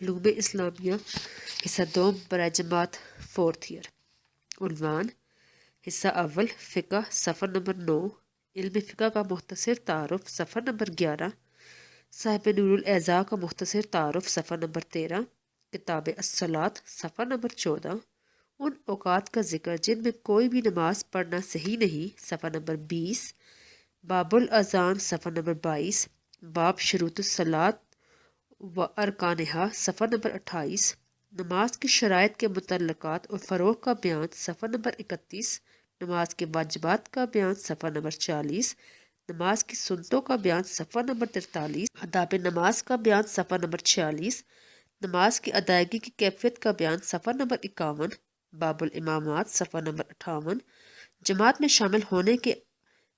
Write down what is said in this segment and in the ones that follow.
علوم اسلامیہ حصہ دوم برائے جماعت 4th ایئر۔ عنوان: حصہ اول فقہ، صفحہ نمبر 9۔ علم فقہ کا مختصر تعارف، صفحہ نمبر 11۔ صاحب نور الاعضاء کا مختصر تعارف، صفحہ نمبر 13۔ کتاب الصلاۃ، صفحہ نمبر 14۔ ان اوقات کا ذکر جن میں کوئی بھی نماز پڑھنا صحیح نہیں، صفحہ نمبر 20۔ باب الاذان، صفحہ نمبر 22۔ باب شروط الصلاۃ و ارکانہا، صفحہ نمبر 28۔ نماز کی شرائط کے متعلقات اور فروغ کا بیان، صفحہ نمبر 31۔ نماز کے واجبات کا بیان، صفحہ نمبر 40۔ نماز کی سنتوں کا بیان، صفحہ نمبر 43۔ آداب نماز کا بیان، صفحہ نمبر 46۔ نماز کی ادائیگی کی کیفیت کا بیان، صفحہ نمبر 51۔ باب الامامات، صفحہ نمبر 58۔ جماعت میں شامل ہونے کے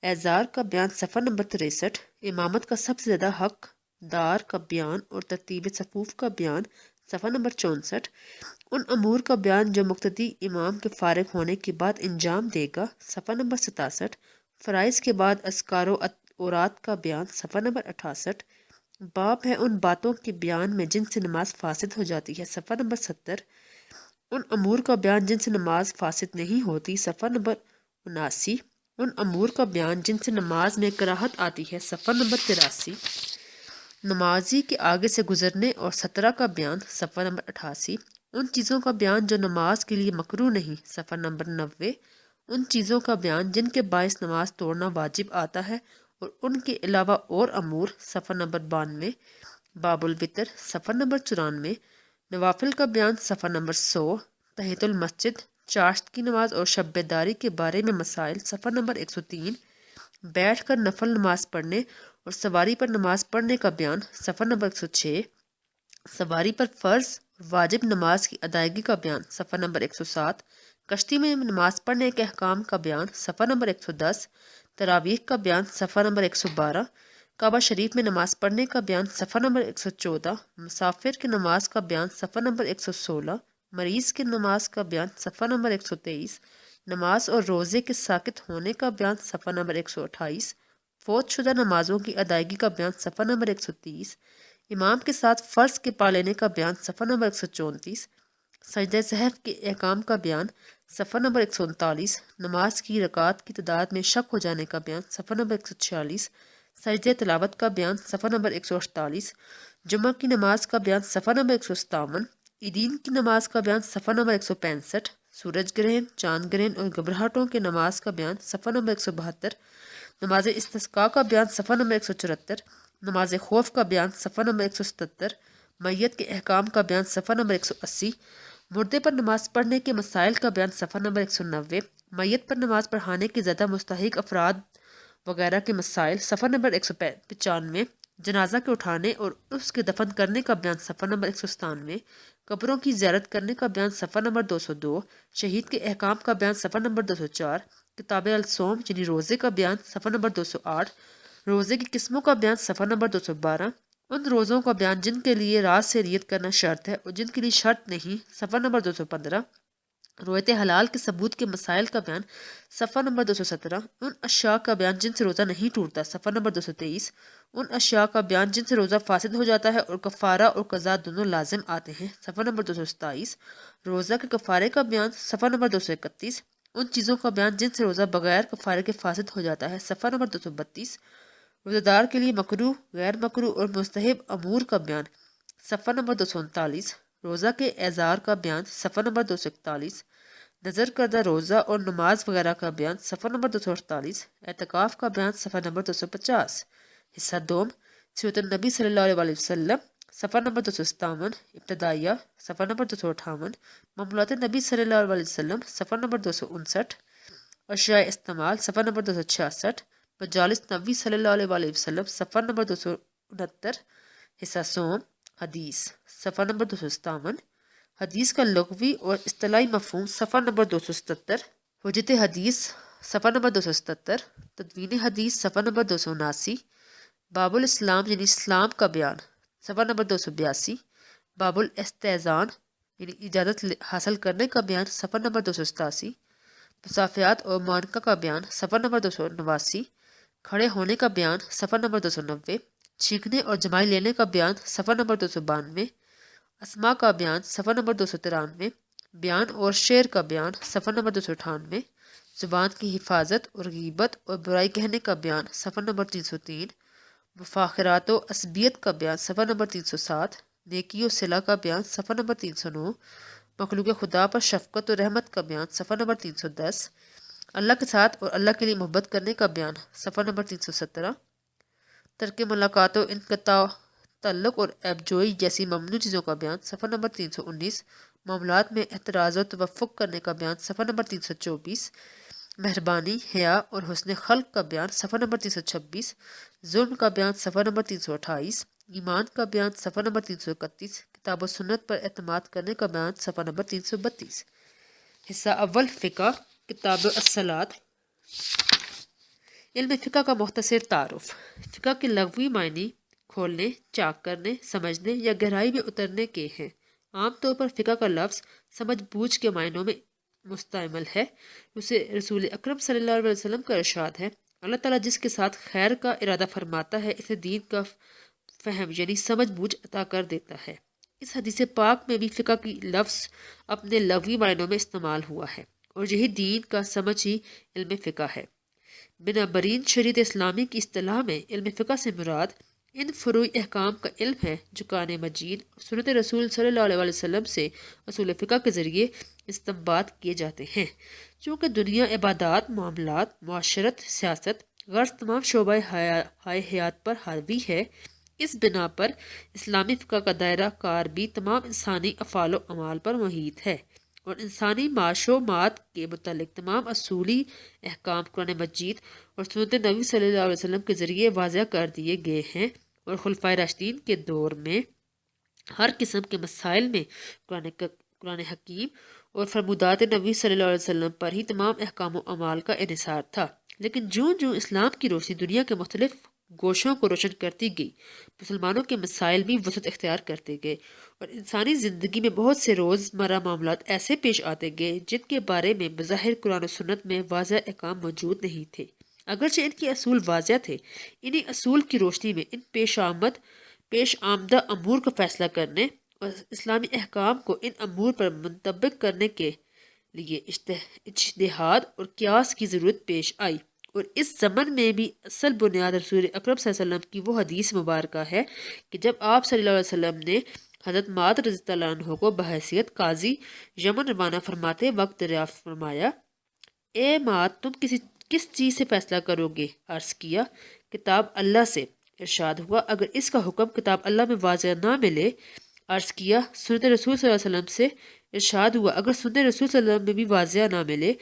اعذار کا بیان، صفحہ نمبر 63۔ امامت کا سب سے زیادہ حق دار کا بیان اور ترتیب صفوف کا بیان، صفحہ نمبر 64۔ ان امور کا بیان جو مقتدی امام کے فارغ ہونے کے بعد انجام دے گا، صفحہ نمبر 67۔ فرائض کے بعد اذکار و اورات کا بیان، صفحہ نمبر 68۔ باب ہے ان باتوں کے بیان میں جن سے نماز فاسد ہو جاتی ہے، صفحہ نمبر 70۔ ان امور کا بیان جن سے نماز فاسد نہیں ہوتی، صفحہ نمبر 79۔ ان امور کا بیان جن سے نماز میں کراہت آتی ہے، صفحہ نمبر 83۔ نمازی کے آگے سے گزرنے اور سترہ کا بیان، صفحہ نمبر 88۔ ان چیزوں کا بیان جو نماز کے لیے مکروہ نہیں، صفحہ نمبر 90۔ ان چیزوں کا بیان جن کے باعث نماز توڑنا واجب آتا ہے اور ان کے علاوہ اور امور، صفحہ نمبر 92۔ باب الوتر، صفحہ نمبر 94۔ نوافل کا بیان، صفحہ نمبر 100۔ تحیۃ المسجد، چاشت کی نماز اور شب بیداری کے بارے میں مسائل، صفحہ نمبر 103۔ بیٹھ کر نفل نماز پڑھنے اور سواری پر نماز پڑھنے کا بیان، صفحہ نمبر 106۔ سواری پر فرض اور واجب نماز کی ادائیگی کا بیان، صفحہ نمبر 107۔ کشتی میں نماز پڑھنے کے احکام کا بیان، صفحہ نمبر 110۔ تراویح کا بیان، صفحہ نمبر 112۔ کعبہ شریف میں نماز پڑھنے کا بیان، صفحہ نمبر 114۔ مسافر کی نماز کا بیان، صفحہ نمبر 116۔ مریض کی نماز کا بیان، صفحہ نمبر 123۔ نماز اور روزے کے ساقط ہونے کا بیان، صفحہ نمبر 128۔ فوت شدہ نمازوں کی ادائیگی کا بیان، صفحہ نمبر 130۔ امام کے ساتھ فرض کے پا لینے کا بیان، صفحہ نمبر 134۔ سجدہ سہو کے احکام کا بیان، صفحہ نمبر 139۔ نماز کی رکعات کی تعداد میں شک ہو جانے کا بیان، صفحہ نمبر 146۔ سجدہ تلاوت کا بیان، صفحہ نمبر 148۔ جمعہ کی نماز کا بیان، صفحہ نمبر 157۔ عیدین کی نماز کا بیان، صفحہ نمبر 165۔ سورج گرہن، چاند گرہن اور گھبراہٹوں کے نماز کا بیان، صفحہ نمبر 172۔ نماز استسقاء کا بیان، صفحہ نمبر 174۔ نماز خوف کا بیان، صفحہ نمبر 177۔ میت کے احکام کا بیان، صفحہ نمبر 180۔ مردے پر نماز پڑھنے کے مسائل کا بیان، صفحہ نمبر 190۔ میت پر نماز پڑھانے کے زیادہ مستحق افراد وغیرہ کے مسائل، صفحہ نمبر 195۔ جنازہ کے اٹھانے اور اس کے دفن کرنے کا بیان، صفحہ نمبر 197۔ قبروں کی زیارت کرنے کا بیان، صفحہ نمبر 202۔ شہید کے احکام کا بیان، صفحہ نمبر 204۔ کتاب الصوم یعنی روزے کا بیان، صفحہ نمبر 208۔ روزے کی قسموں کا بیان، صفحہ نمبر 212۔ ان روزوں کا بیان جن کے لیے رات سے نیت کرنا شرط ہے اور جن کے لیے شرط نہیں، صفحہ نمبر 215۔ رویت حلال کے ثبوت کے مسائل کا بیان، صفحہ نمبر 217۔ ان اشیاء کا بیان جن سے روزہ نہیں ٹوٹتا، صفحہ نمبر 223۔ ان اشیاء کا بیان جن سے روزہ فاسد ہو جاتا ہے اور کفارہ اور قضا دونوں لازم آتے ہیں، صفحہ نمبر 227۔ روزہ کے کفارے کا بیان، صفحہ نمبر 231۔ ان چیزوں کا بیان جن سے روزہ بغیر کفارے کے فاسد ہو جاتا ہے، صفحہ نمبر 232۔ روزہ دار کے لیے مکروہ، غیر مکروہ اور مستحب امور کا بیان، صفحہ نمبر 239۔ روزہ کے اعذار کا بیان، صفحہ نمبر 241۔ نظر کردہ روزہ اور نماز وغیرہ کا بیان، صفحہ نمبر 248۔ اعتکاف کا بیان، صفحہ نمبر 250۔ حصہ دوم سیرت النبی صلی اللہ علیہ وسلم، صفحہ نمبر 257۔ ابتدائیہ، صفحہ نمبر 258۔ معمولات نبی صلی اللہ علیہ وسلم، صفحہ نمبر 259۔ اشیاء استعمال، صفحہ نمبر 266۔ مجالس نبی صلی اللہ علیہ وسلم، صفحہ نمبر 269۔ حصہ سوم حدیث، صفحہ نمبر 257۔ حدیث کا لغوی اور اصطلاحی مفہوم، صفحہ نمبر 277۔ حجت حدیث، صفحہ نمبر 277۔ تدوین حدیث، صفحہ نمبر 279۔ باب الاسلام یعنی اسلام کا بیان، صفحہ نمبر 282۔ باب الاستئذان یعنی اجازت حاصل کرنے کا بیان، صفحہ نمبر 287۔ مصافحات اور معانقہ کا بیان، صفحہ نمبر 289۔ کھڑے ہونے کا بیان، صفحہ نمبر 290۔ چھینکنے اور جمائی لینے کا بیان، صفحہ نمبر 292۔ اسما کا بیان صفحہ نمبر 293، بیان اور شعر کا بیان صفحہ نمبر 298، زبان کی حفاظت اور غیبت اور برائی کہنے کا بیان صفحہ نمبر 303، مفاخرات و عصبیت کا بیان صفحہ نمبر 307، نیکی و صلہ کا بیان صفحہ نمبر 309، مخلوق خدا پر شفقت و رحمت کا بیان صفحہ نمبر 310، اللہ کے ساتھ اور اللہ کے لیے محبت کرنے کا بیان صفحہ نمبر 317، ترک ملاقات و انقطاع تعلق اور عیب جوئی جیسی ممنوع چیزوں کا بیان صفحہ نمبر 319، معاملات میں اعتراض و توفق کرنے کا بیان صفحہ نمبر 324، مہربانی، حیا اور حسن خلق کا بیان صفحہ نمبر 326، ظلم کا بیان صفحہ نمبر 328، ایمان کا بیان صفحہ نمبر 331، کتاب و سنت پر اعتماد کرنے کا بیان صفحہ نمبر 332۔ حصہ اول فقہ، کتاب الصلاۃ۔ علم فقہ کا مختصر تعارف۔ فقہ کے لغوی معنی کھولنے، چاک کرنے، سمجھنے یا گہرائی میں اترنے کے ہیں۔ عام طور پر فقہ کا لفظ سمجھ بوجھ کے معنوں میں مستعمل ہے۔ اسے رسول اکرم صلی اللہ علیہ وسلم کا ارشاد ہے، اللہ تعالیٰ جس کے ساتھ خیر کا ارادہ فرماتا ہے اسے دین کا فہم یعنی سمجھ بوجھ عطا کر دیتا ہے۔ اس حدیث پاک میں بھی فقہ کی لفظ اپنے لغوی معنوں میں استعمال ہوا ہے اور یہی دین کا سمجھ ہی علم فقہ ہے۔ بنابراین شریعت اسلامی کی اصطلاح میں علم فقہ سے مراد ان فروعی احکام کا علم ہے جو قرآن مجید اور سنت رسول صلی اللہ علیہ وسلم سے اصول فقہ کے ذریعے استنباط کیے جاتے ہیں۔ چونکہ دنیا عبادات، معاملات، معاشرت، سیاست، غرض تمام شعبۂ حیات پر حاوی ہے، اس بنا پر اسلامی فقہ کا دائرہ کار بھی تمام انسانی افعال و اعمال پر محیط ہے اور انسانی معاش و معاد کے متعلق تمام اصولی احکام قرآن مجید اور سنت نبی صلی اللہ علیہ وسلم کے ذریعے واضح کر دیے گئے ہیں اور خلفائے راشدین کے دور میں ہر قسم کے مسائل میں قرآن حکیم اور فرمودات نبی صلی اللہ علیہ وسلم پر ہی تمام احکام و اعمال کا انحصار تھا۔ لیکن جوں اسلام کی روشنی دنیا کے مختلف گوشوں کو روشن کرتی گئی، مسلمانوں کے مسائل بھی وسعت اختیار کرتے گئے اور انسانی زندگی میں بہت سے روزمرہ معاملات ایسے پیش آتے گئے جن کے بارے میں بظاہر قرآن و سنت میں واضح احکام موجود نہیں تھے، اگرچہ ان کے اصول واضح تھے۔ انہی اصول کی روشنی میں ان پیش آمدہ امور کا فیصلہ کرنے اور اسلامی احکام کو ان امور پر منطبق کرنے کے لیے اجتہاد اور قیاس کی ضرورت پیش آئی، اور اس زمن میں بھی اصل بنیاد رسول اکرم صلی اللہ علیہ وسلم کی وہ حدیث مبارکہ ہے کہ جب آپ صلی اللہ علیہ وسلم نے حضرت معاذ رضی اللہ عنہ کو بحیثیت قاضی یمن روانہ فرماتے وقت دریافت فرمایا، اے معاذ تم کس چیز سے فیصلہ کرو گے؟ عرض کیا، کتاب اللہ سے۔ ارشاد ہوا، اگر اس کا حکم کتاب اللہ میں واضح نہ ملے؟ عرض کیا، سنت رسول صلی اللہ علیہ وسلم سے۔ ارشاد ہوا، اگر سنت رسول صلی اللہ علیہ وسلم میں بھی واضح نہ ملے؟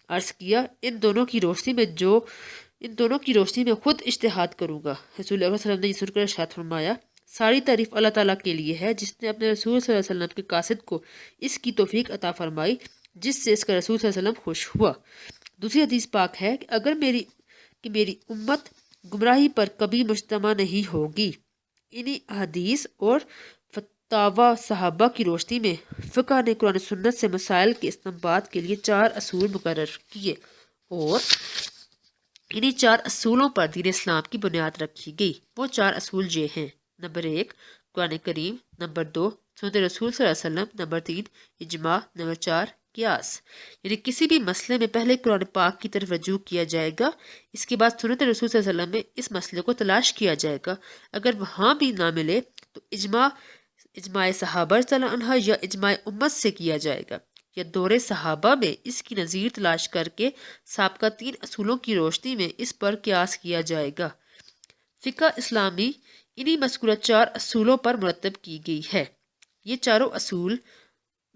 عرض کیا، ان دونوں کی روشنی میں خود اجتہاد کروں گا۔ رسول اللہ صلی اللہ علیہ وسلم نے یہ سن کر ارشاد فرمایا، ساری تعریف اللہ تعالیٰ کے لیے ہے جس نے اپنے رسول صلی اللہ علیہ وسلم کے قاصد کو اس کی توفیق عطا فرمائی جس سے اس کا رسول صلی اللہ علیہ وسلم خوش ہوا۔ دوسری حدیث پاک ہے کہ اگر میری امت گمراہی پر کبھی مجتمع نہیں ہوگی۔ انہی حدیث اور فتاوی صحابہ کی روشنی میں فقہ نے قرآن سنت سے مسائل کے استنباط کے لیے 4 اصول مقرر کیے اور انہی 4 اصولوں پر دین اسلام کی بنیاد رکھی گئی۔ وہ 4 اصول یہ ہیں: نمبر 1 قرآن کریم، نمبر 2 سنت رسول صلی اللہ علیہ وسلم، نمبر 3 اجماع، نمبر 4 قیاس۔ یعنی کسی بھی مسئلے میں پہلے قرآن پاک کی طرف رجوع کیا جائے گا، اس کے بعد سنت رسول صلی اللہ علیہ وسلم میں اس مسئلے کو تلاش کیا جائے گا، اگر وہاں بھی نہ ملے تو اجماع صحابہ رضی اللہ عنہ یا اجماع امت سے کیا جائے گا، یا دور صحابہ میں اس کی نظیر تلاش کر کے سابقہ 3 اصولوں کی روشنی میں اس پر قیاس کیا جائے گا۔ فقہ اسلامی انہی مذکورہ 4 اصولوں پر مرتب کی گئی ہے۔ یہ چاروں اصول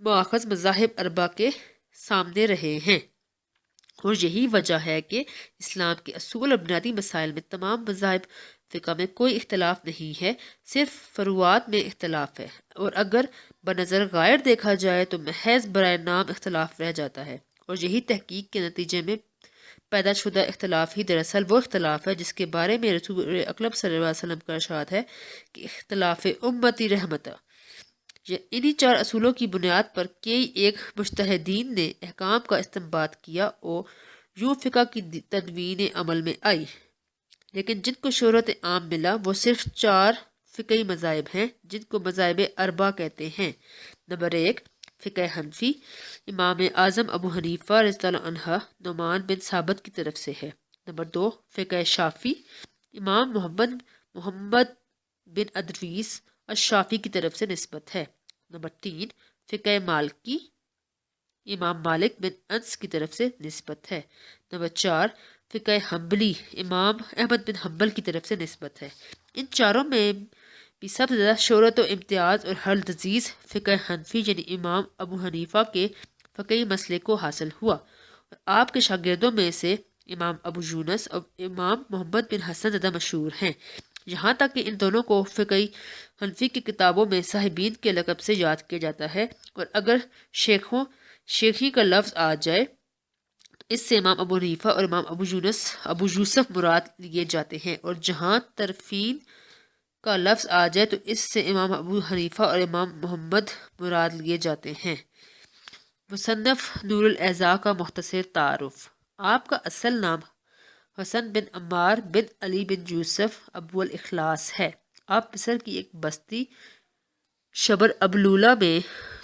ماخذ مذاہب اربعہ کے سامنے رہے ہیں اور یہی وجہ ہے کہ اسلام کے اصول اور بنیادی مسائل میں تمام مذاہب فقہ میں کوئی اختلاف نہیں ہے، صرف فروعات میں اختلاف ہے، اور اگر بنظر غائر دیکھا جائے تو محض برائے نام اختلاف رہ جاتا ہے، اور یہی تحقیق کے نتیجے میں پیدا شدہ اختلاف ہی دراصل وہ اختلاف ہے جس کے بارے میں رسول اکرم صلی اللہ علیہ وسلم کا ارشاد ہے کہ اختلاف امتی رحمت۔ انہی 4 اصولوں کی بنیاد پر کئی ایک مجتہدین نے احکام کا استنباط کیا اور یوں فقہ کی تدوین عمل میں آئی، لیکن جن کو شہرت عام ملا وہ صرف 4 فقہی مذاہب ہیں جن کو مذاہب اربع کہتے ہیں۔ نمبر 1 فقہ حنفی، امام اعظم ابو حنیفہ رضی اللہ عنہ نعمان بن ثابت کی طرف سے ہے۔ نمبر 2 فقہ شافی، امام محمد بن ادریس الشافی کی طرف سے نسبت ہے۔ نمبر 3 فقہ مالکی، امام مالک بن انس کی طرف سے نسبت ہے۔ نمبر 4 فقہ حنبلی، امام احمد بن حنبل کی طرف سے نسبت ہے۔ ان چاروں میں بھی سب سے زیادہ شہرت و امتیاز اور حل لذیذ فقہ حنفی یعنی امام ابو حنیفہ کے فقہی مسئلے کو حاصل ہوا، اور آپ کے شاگردوں میں سے امام ابو یونس اور امام محمد بن حسن زیادہ مشہور ہیں، یہاں تک کہ ان دونوں کو فقہی حنفی کی کتابوں میں صاحبین کے لقب سے یاد کیا جاتا ہے، اور اگر شیخی کا لفظ آ جائے تو اس سے امام ابو حنیفہ اور امام ابو یوسف مراد لیے جاتے ہیں، اور جہاں طرفین کا لفظ آ جائے تو اس سے امام ابو حنیفہ اور امام محمد مراد لیے جاتے ہیں۔ مصنف نور الاعضاء کا مختصر تعارف۔ آپ کا اصل نام حسن بن عمار بن علی بن یوسف ابو الاخلاص ہے۔ آپ مصر کی ایک بستی شبر ابلولہ میں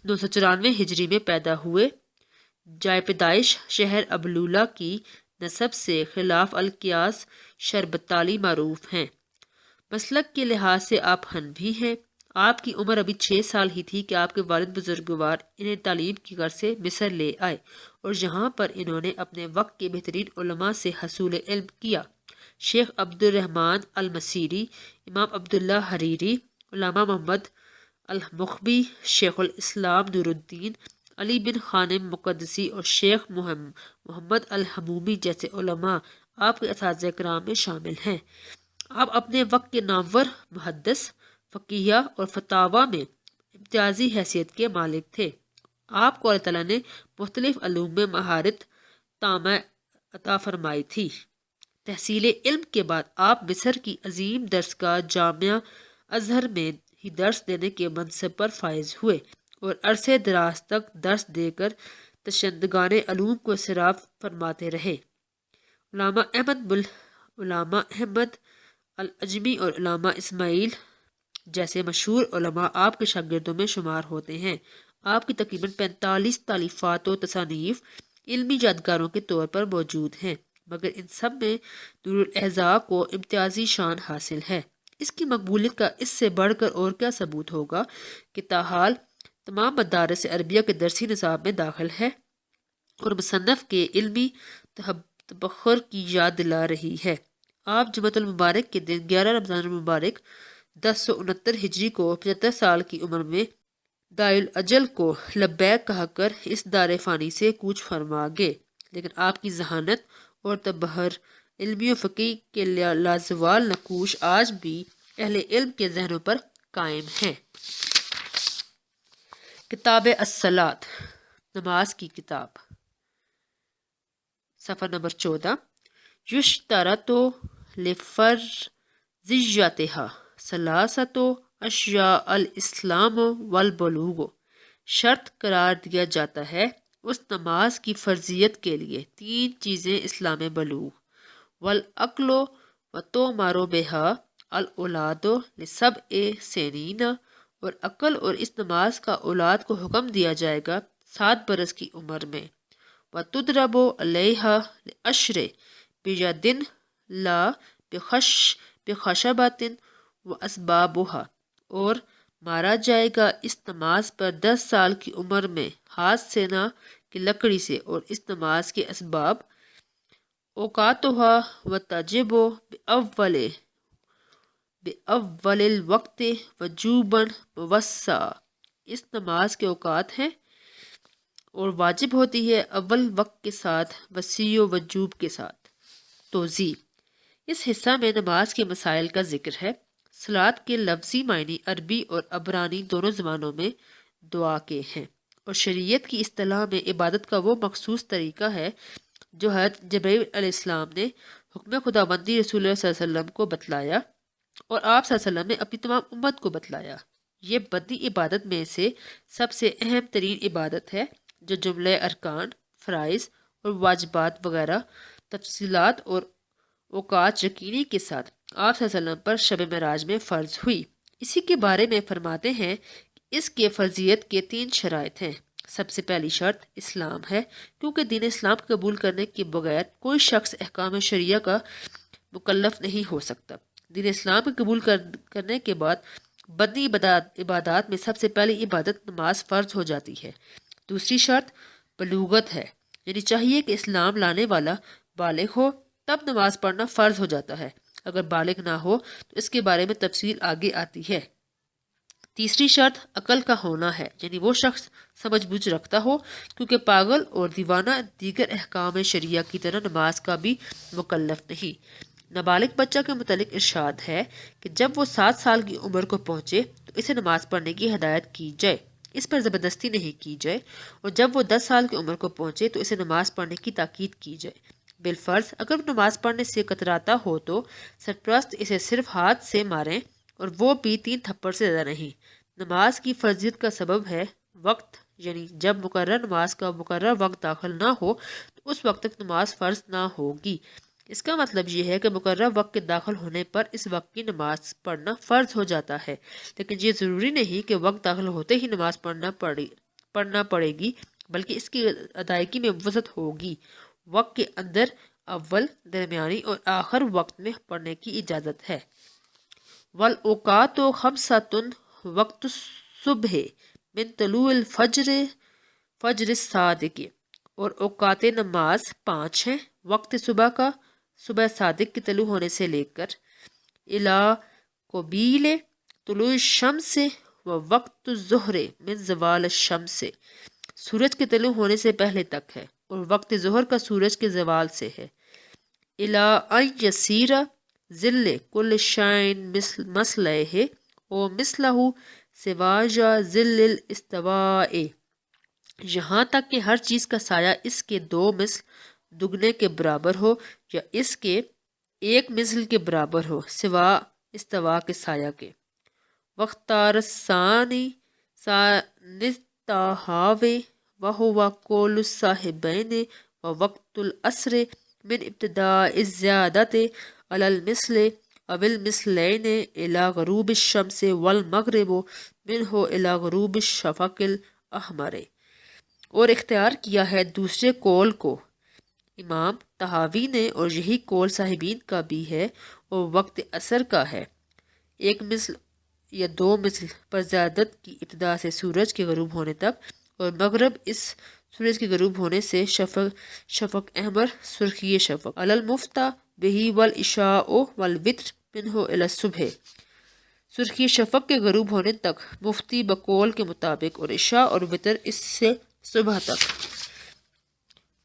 994 ہجری میں پیدا ہوئے۔ جائے پیدائش شہر ابلولہ کی نسب سے خلاف القیاس شربتالی معروف ہیں۔ مسلک کے لحاظ سے آپ حنفی ہیں۔ آپ کی عمر ابھی 6 سال ہی تھی کہ آپ کے والد بزرگوار انہیں تعلیم کی غرض سے مصر لے آئے، اور یہاں پر انہوں نے اپنے وقت کے بہترین علماء سے حصول علم کیا۔ شیخ عبد الرحمن المصیری، امام عبداللہ حریری، علامہ محمد المخبی، شیخ الاسلام نور الدین، علی بن خانم مقدسی اور شیخ محمد الحمومی جیسے علماء آپ کے اساتذہ کرام میں شامل ہیں۔ آپ اپنے وقت کے نامور محدث، فقیہ اور فتاویٰ میں امتیازی حیثیت کے مالک تھے۔ آپ کو اللہ تعالیٰ نے مختلف علوم میں مہارت تامہ عطا فرمائی تھی۔ تحصیل علم کے بعد آپ مصر کی عظیم درسگاہ جامعہ ازہر میں ہی درس دینے کے منصب پر فائز ہوئے، اور عرصے دراز تک درس دے کر تشنگان علوم کو سراف فرماتے رہے۔ علامہ احمد العجمی اور علامہ اسماعیل جیسے مشہور علماء آپ کے شاگردوں میں شمار ہوتے ہیں۔ آپ کی تقریباً 45 تالیفات و تصانیف علمی یادگاروں کے طور پر موجود ہیں، مگر ان سب میں نور الاعضاء کو امتیازی شان حاصل ہے۔ اس کی مقبولیت کا اس سے بڑھ کر اور کیا ثبوت ہوگا کہ تاحال تمام مدارس عربیہ کے درسی نصاب میں داخل ہے، اور مصنف کے علمی تبخر کی یاد دلا رہی ہے۔ آپ جمعۃ المبارک کے دن 11 رمضان المبارک 1069 ہجری کو 75 سال کی عمر میں داعی الاجل کو لبیک کہا کر اس دار فانی سے کوچ فرما گئے، لیکن آپ کی ذہانت اور تبحر علمی و فقہی کے لازوال نقوش آج بھی اہل علم کے ذہنوں پر قائم ہیں۔ کتاب الصلاۃ، نماز کی کتاب، صفحہ نمبر 14۔ یشترط لفرضیتھا ثلاثۃ اشیاء الاسلام والبلوغ، شرط قرار دیا جاتا ہے اس نماز کی فرضیت کے لیے 3 چیزیں: اسلام بلوغ، والعقل وتؤمر بها الاولاد لسبع سنین، اور عقل اور اس نماز کا اولاد کو حکم دیا جائے گا 7 برس کی عمر میں۔ وتضرب علیہا لعشر بیض لا بخشبۃ واسبابھا، اور مارا جائے گا اس نماز پر 10 سال کی عمر میں ہاتھ سے نہ کہ لکڑی سے، اور اس نماز کے اسباب: اوقاتھا وتجب بأول الوقت وجوبا موسعا، اس نماز کے اوقات ہیں اور واجب ہوتی ہے اول وقت کے ساتھ، وسیع و وجوب کے ساتھ۔ توضیح: اس حصہ میں نماز کے مسائل کا ذکر ہے۔ صلاۃ کے لفظی معنی عربی اور عبرانی دونوں زبانوں میں دعا کے ہیں، اور شریعت کی اصطلاح میں عبادت کا وہ مخصوص طریقہ ہے جو حضرت جبرائیل علیہ السلام نے حکم خداوندی رسول اللہ صلی اللہ علیہ وسلم کو بتلایا، اور آپ صلی اللہ علیہ وسلم نے اپنی تمام امت کو بتلایا۔ یہ بدنی عبادت میں سے سب سے اہم ترین عبادت ہے، جو جملہ ارکان، فرائض اور واجبات وغیرہ تفصیلات اور اوقات یقینی کے ساتھ آپ صلی اللہ علیہ وسلم پر شب معراج میں فرض ہوئی۔ اسی کے بارے میں فرماتے ہیں کہ اس کے فرضیت کے 3 شرائط ہیں۔ سب سے پہلی شرط اسلام ہے، کیونکہ دین اسلام قبول کرنے کے بغیر کوئی شخص احکام شریعہ کا مکلف نہیں ہو سکتا۔ دین اسلام قبول کرنے کے بعد بدنی عبادات میں سب سے پہلی عبادت نماز فرض ہو جاتی ہے۔ دوسری شرط بلوغت ہے، یعنی چاہیے کہ اسلام لانے والا بالغ ہو تب نماز پڑھنا فرض ہو جاتا ہے۔ اگر بالغ نہ ہو تو اس کے بارے میں تفصیل آگے آتی ہے۔ تیسری شرط عقل کا ہونا ہے، یعنی وہ شخص سمجھ بوجھ رکھتا ہو، کیونکہ پاگل اور دیوانہ دیگر احکام شریعہ کی طرح نماز کا بھی مکلف نہیں۔ نابالغ بچہ کے متعلق ارشاد ہے کہ جب وہ 7 سال کی عمر کو پہنچے تو اسے نماز پڑھنے کی ہدایت کی جائے، اس پر زبردستی نہیں کی جائے، اور جب وہ 10 سال کی عمر کو پہنچے تو اسے نماز پڑھنے کی تاکید کی جائے۔ بالفرض اگر نماز پڑھنے سے کتراتا ہو تو سرپرست اسے صرف ہاتھ سے ماریں، اور وہ بھی 3 تھپڑ سے زیادہ نہیں۔ نماز کی فرضیت کا سبب ہے وقت، یعنی جب مقرر نماز کا مقرر وقت داخل نہ ہو تو اس وقت تک نماز فرض نہ ہوگی۔ اس کا مطلب یہ ہے کہ مقرر وقت کے داخل ہونے پر اس وقت کی نماز پڑھنا فرض ہو جاتا ہے، لیکن یہ ضروری نہیں کہ وقت داخل ہوتے ہی نماز پڑھنا پڑے گی، بلکہ اس کی ادائیگی میں وسعت ہوگی۔ وقت کے اندر اول، درمیانی اور آخر وقت میں پڑھنے کی اجازت ہے۔ والاوقات خمسۃ وقت الصبح من طلوع الفجر فجر الصادق، اور اوقات نماز 5 ہیں۔ وقت صبح کا صبح صادق کے طلوع ہونے سے لے کر الی قبیل طلوع الشمس، و وقت الظہر من زوال الشمس، سورج کے طلوع ہونے سے پہلے تک ہے، اور وقت ظہر کا سورج کے زوال سے ہے۔ الی ان یسیر ظل کل شیء مثلہ و مثلہ سواج ظل الاستواء، یہاں تک کہ ہر چیز کا سایہ اس کے 2 مثل دگنے کے برابر ہو یا اس کے 1 مثل کے برابر ہو، سوا استوا کے سایہ کے۔ واختار الثانی ثانیتہاوے وہو قول الصاحبین، و وقت العصر من ابتداء الزیادت علی المثل او المثلین الی غروب الشمس، والمغرب منہ الی غروب الشفق الاحمر، اور اختیار کیا ہے دوسرے قول کو امام طحاوی نے، اور یہی قول صاحبین کا بھی ہے، اور وقت عصر کا ہے 1 مثل یا 2 مثل پر زیادت کی ابتدا سے سورج کے غروب ہونے تک، اور مغرب اس سورج کے غروب ہونے سے شفق احمر سرخی شفق، علی المفتى بہ والعشاء والوتر منہ الی الصبح، سرخی شفق کے غروب ہونے تک مفتی بقول کے مطابق، اور عشاء اور وتر اس سے صبح تک۔